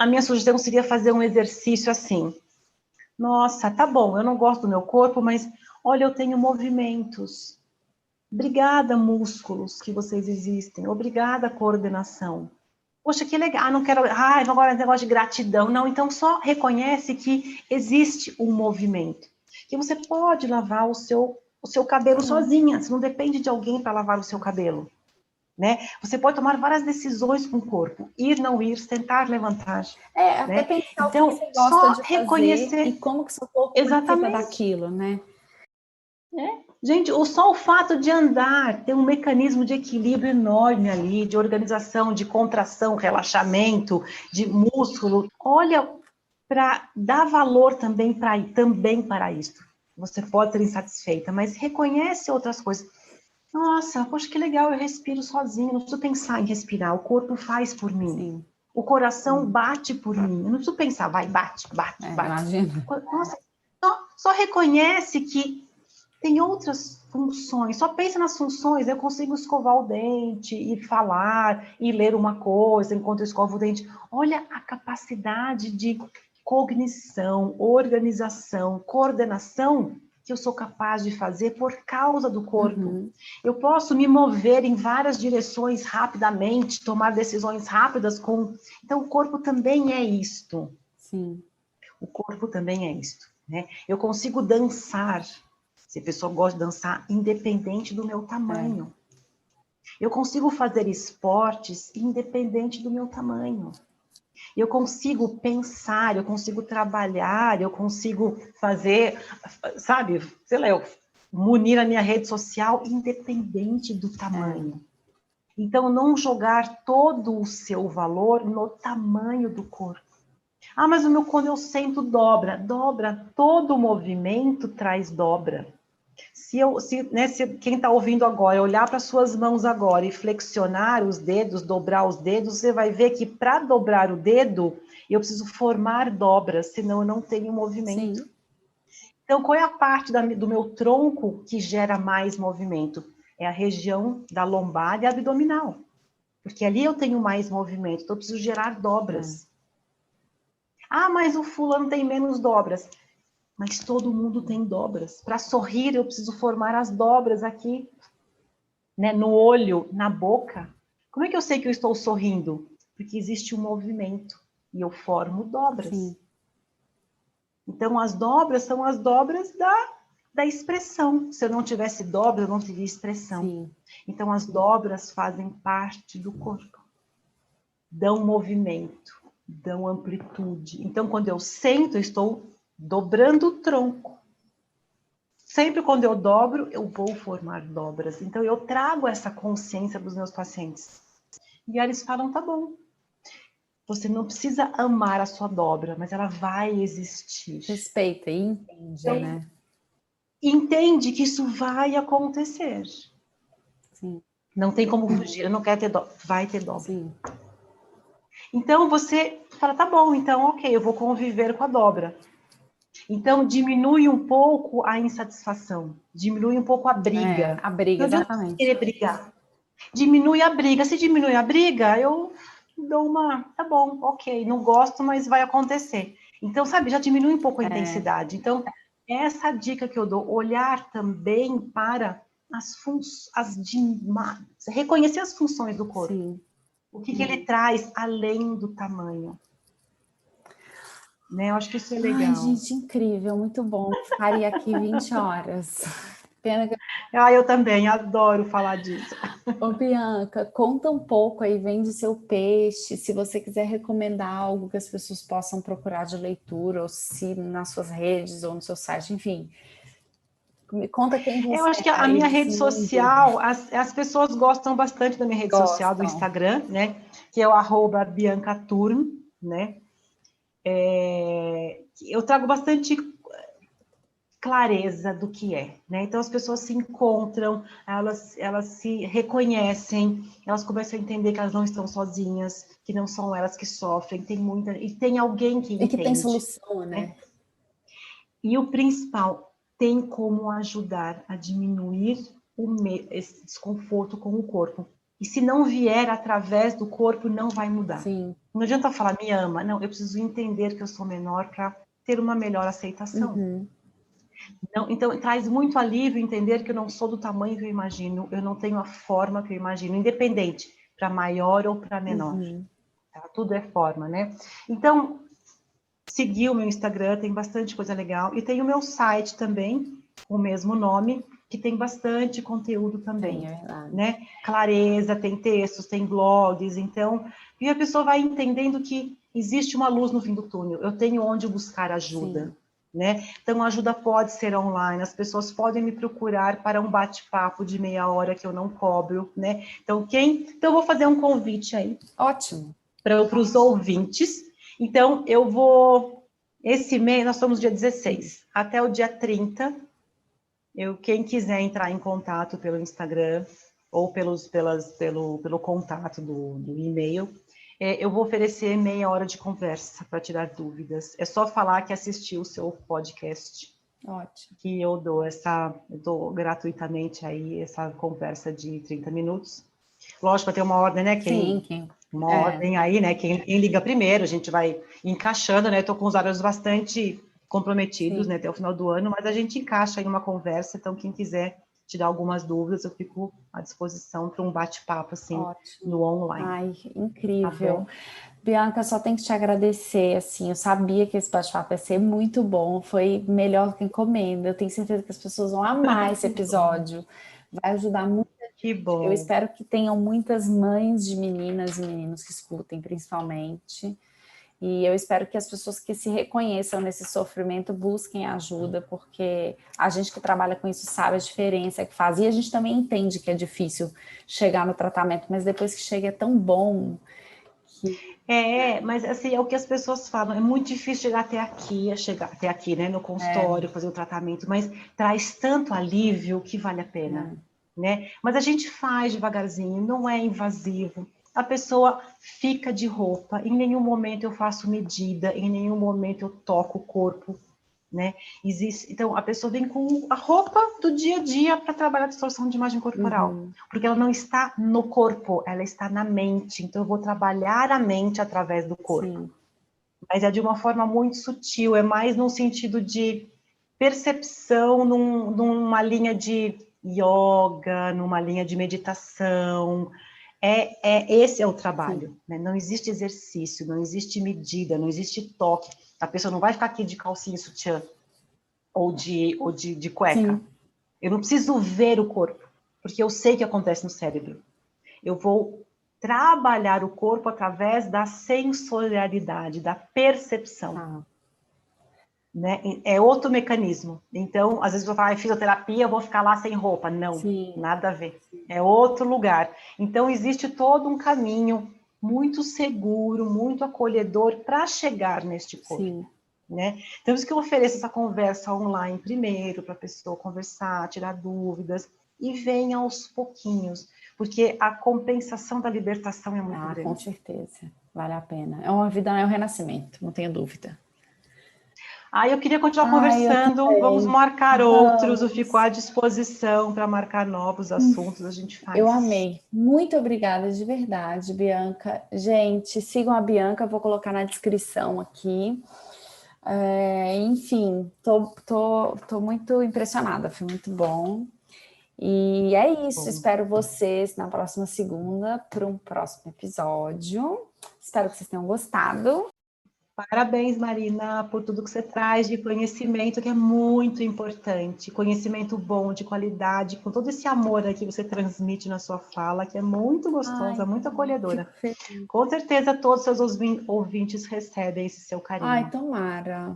minha sugestão seria fazer um exercício assim. Nossa, tá bom, eu não gosto do meu corpo, mas olha, eu tenho movimentos. Obrigada, músculos que vocês existem. Obrigada, coordenação. Poxa, que legal, não quero, agora é negócio de gratidão. Não, então só reconhece que existe um movimento. Que você pode lavar o seu cabelo sozinha, você não depende de alguém para lavar o seu cabelo. Né? Você pode tomar várias decisões com o corpo. Ir, não ir, sentar, levantar. Até né? pensar então, o que você gosta só de reconhecer fazer e como que seu corpo participa daquilo, né? Gente, só o fato de andar tem um mecanismo de equilíbrio enorme ali, de organização, de contração, relaxamento, de músculo. Olha para dar valor também para isso. Você pode ser insatisfeita, mas reconhece outras coisas. Nossa, poxa, que legal, eu respiro sozinha, não preciso pensar em respirar, o corpo faz por mim. Sim. O coração bate por mim, eu não preciso pensar, vai, bate, bate, bate. Imagina. Nossa, só reconhece que tem outras funções, só pensa nas funções, eu consigo escovar o dente e falar, e ler uma coisa enquanto eu escovo o dente. Olha a capacidade de cognição, organização, coordenação que eu sou capaz de fazer por causa do corpo. Eu posso me mover em várias direções rapidamente, tomar decisões rápidas com... Então, o corpo também é isto. Sim. O corpo também é isto, né? Eu consigo dançar, se a pessoa gosta de dançar, independente do meu tamanho. Eu consigo fazer esportes independente do meu tamanho. Eu consigo pensar, eu consigo trabalhar, eu consigo fazer, sabe, sei lá, eu munir a minha rede social independente do tamanho. Então, não jogar todo o seu valor no tamanho do corpo. Ah, mas quando eu sento, dobra. Dobra, todo movimento traz dobra. Se quem está ouvindo agora, olhar para suas mãos agora e flexionar os dedos, dobrar os dedos, você vai ver que para dobrar o dedo, eu preciso formar dobras, senão eu não tenho movimento. Sim. Então, qual é a parte do meu tronco que gera mais movimento? É a região da lombar e abdominal. Porque ali eu tenho mais movimento, então eu preciso gerar dobras. Ah, mas o fulano tem menos dobras. Mas todo mundo tem dobras. Para sorrir, eu preciso formar as dobras aqui, né? No olho, na boca. Como é que eu sei que eu estou sorrindo? Porque existe um movimento e eu formo dobras. Sim. Então, as dobras são as dobras da expressão. Se eu não tivesse dobra, eu não teria expressão. Sim. Então, as dobras fazem parte do corpo. Dão movimento, dão amplitude. Então, quando eu sento, eu estou dobrando o tronco. Sempre quando eu dobro, eu vou formar dobras. Então, eu trago essa consciência dos meus pacientes. E aí eles falam, tá bom. Você não precisa amar a sua dobra, mas ela vai existir. Respeita e entende, então, né? Entende que isso vai acontecer. Sim. Não tem como fugir. Eu não quero ter dobra. Vai ter dobra. Sim. Então, você fala, tá bom, então, ok, eu vou conviver com a dobra. Então, diminui um pouco a insatisfação, diminui um pouco a briga. A briga, Não adianta exatamente. querer brigar. Diminui a briga. Se diminui a briga, eu dou tá bom, ok, não gosto, mas vai acontecer. Então, sabe, já diminui um pouco a intensidade. Então, essa dica que eu dou, olhar também para reconhecer as funções do corpo. Sim. O que ele traz além do tamanho. Né? Eu acho que isso é legal. Ai, gente, incrível, muito bom. Ficaria aqui 20 horas. Pena que... eu também adoro falar disso. Ô, Bianca, conta um pouco aí, vende seu peixe, se você quiser recomendar algo que as pessoas possam procurar de leitura, ou se nas suas redes, ou no seu site, enfim. Me conta quem você é. Eu acho que a minha rede social, as pessoas gostam bastante da minha rede social, do Instagram, né? Que é o @BiancaTurm, né? Eu trago bastante clareza do que é, né? Então as pessoas se encontram, elas se reconhecem, elas começam a entender que elas não estão sozinhas, que não são elas que sofrem, e tem alguém que entende. E que tem solução, né? E o principal, tem como ajudar a diminuir esse desconforto com o corpo. E se não vier através do corpo, não vai mudar. Sim. Não adianta falar, me ama. Não, eu preciso entender que eu sou menor para ter uma melhor aceitação. Uhum. Não, então, traz muito alívio entender que eu não sou do tamanho que eu imagino, eu não tenho a forma que eu imagino, independente, para maior ou para menor. Uhum. Tá? Tudo é forma, né? Então, seguir o meu Instagram, tem bastante coisa legal. E tem o meu site também, o mesmo nome, que tem bastante conteúdo também. Né? Clareza, tem textos, tem blogs, então... E a pessoa vai entendendo que existe uma luz no fim do túnel. Eu tenho onde buscar ajuda. Né? Então, a ajuda pode ser online, as pessoas podem me procurar para um bate-papo de meia hora que eu não cobro, né? Então, eu vou fazer um convite aí. Ótimo. Para os ouvintes. Então, eu vou Esse mês, nós estamos dia 16, até o dia 30, quem quiser entrar em contato pelo Instagram ou pelo contato do e-mail, eu vou oferecer meia hora de conversa para tirar dúvidas. É só falar que assistiu o seu podcast. Ótimo. Que eu dou gratuitamente aí essa conversa de 30 minutos. Lógico, vai ter uma ordem, né? Uma ordem aí, né? Quem liga primeiro, a gente vai encaixando, né? Estou com os horários bastante comprometidos, né? Até o final do ano, mas a gente encaixa aí uma conversa, então quem quiser tirar algumas dúvidas, eu fico à disposição para um bate-papo, assim, Ótimo. no online. Ai, incrível. Tá, Bianca, só tenho que te agradecer, assim, eu sabia que esse bate-papo ia ser muito bom, foi melhor que encomenda, eu tenho certeza que as pessoas vão amar esse episódio, vai ajudar muita gente. Que bom. Eu espero que tenham muitas mães de meninas e meninos que escutem, principalmente, e eu espero que as pessoas que se reconheçam nesse sofrimento busquem ajuda, porque a gente que trabalha com isso sabe a diferença que faz, e a gente também entende que é difícil chegar no tratamento, mas depois que chega é tão bom. Mas assim, é o que as pessoas falam, é muito difícil chegar até aqui, né, no consultório, fazer o tratamento, mas traz tanto alívio que vale a pena, né? Mas a gente faz devagarzinho, não é invasivo. A pessoa fica de roupa, em nenhum momento eu faço medida, em nenhum momento eu toco o corpo, né? Então, a pessoa vem com a roupa do dia a dia para trabalhar a distorção de imagem corporal, porque ela não está no corpo, ela está na mente. Então, eu vou trabalhar a mente através do corpo. Sim. Mas é de uma forma muito sutil, é mais num sentido de percepção, numa linha de yoga, numa linha de meditação. Esse é o trabalho, né? Não existe exercício, não existe medida, não existe toque. A pessoa não vai ficar aqui de calcinha e sutiã ou de cueca. Sim. Eu não preciso ver o corpo, porque eu sei o que acontece no cérebro. Eu vou trabalhar o corpo através da sensorialidade, da percepção. Né? É outro mecanismo. Então, às vezes eu falo, fisioterapia, eu vou ficar lá sem roupa. Não, sim, nada a ver. É outro lugar. Então, existe todo um caminho muito seguro, muito acolhedor para chegar neste corpo. Sim. Né? Então, isso que eu ofereço essa conversa online primeiro, para a pessoa conversar, tirar dúvidas, e vem aos pouquinhos, porque a compensação da libertação é muito grande. Com certeza, vale a pena. É uma vida, é um renascimento, não tenho dúvida. Eu queria continuar conversando, vamos marcar outros, eu fico à disposição para marcar novos assuntos, a gente faz. Eu amei, muito obrigada de verdade, Bianca. Gente, sigam a Bianca, vou colocar na descrição aqui. Enfim, tô muito impressionada, foi muito bom. E é isso, espero vocês na próxima segunda para um próximo episódio. Espero que vocês tenham gostado. Parabéns, Marina, por tudo que você traz de conhecimento, que é muito importante. Conhecimento bom, de qualidade, com todo esse amor que você transmite na sua fala, que é muito gostosa, muito acolhedora. Com certeza, todos os seus ouvintes recebem esse seu carinho. Ai, tomara.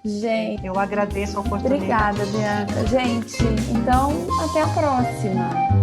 Gente, eu agradeço a oportunidade. Obrigada, Bianca. Gente, então, até a próxima.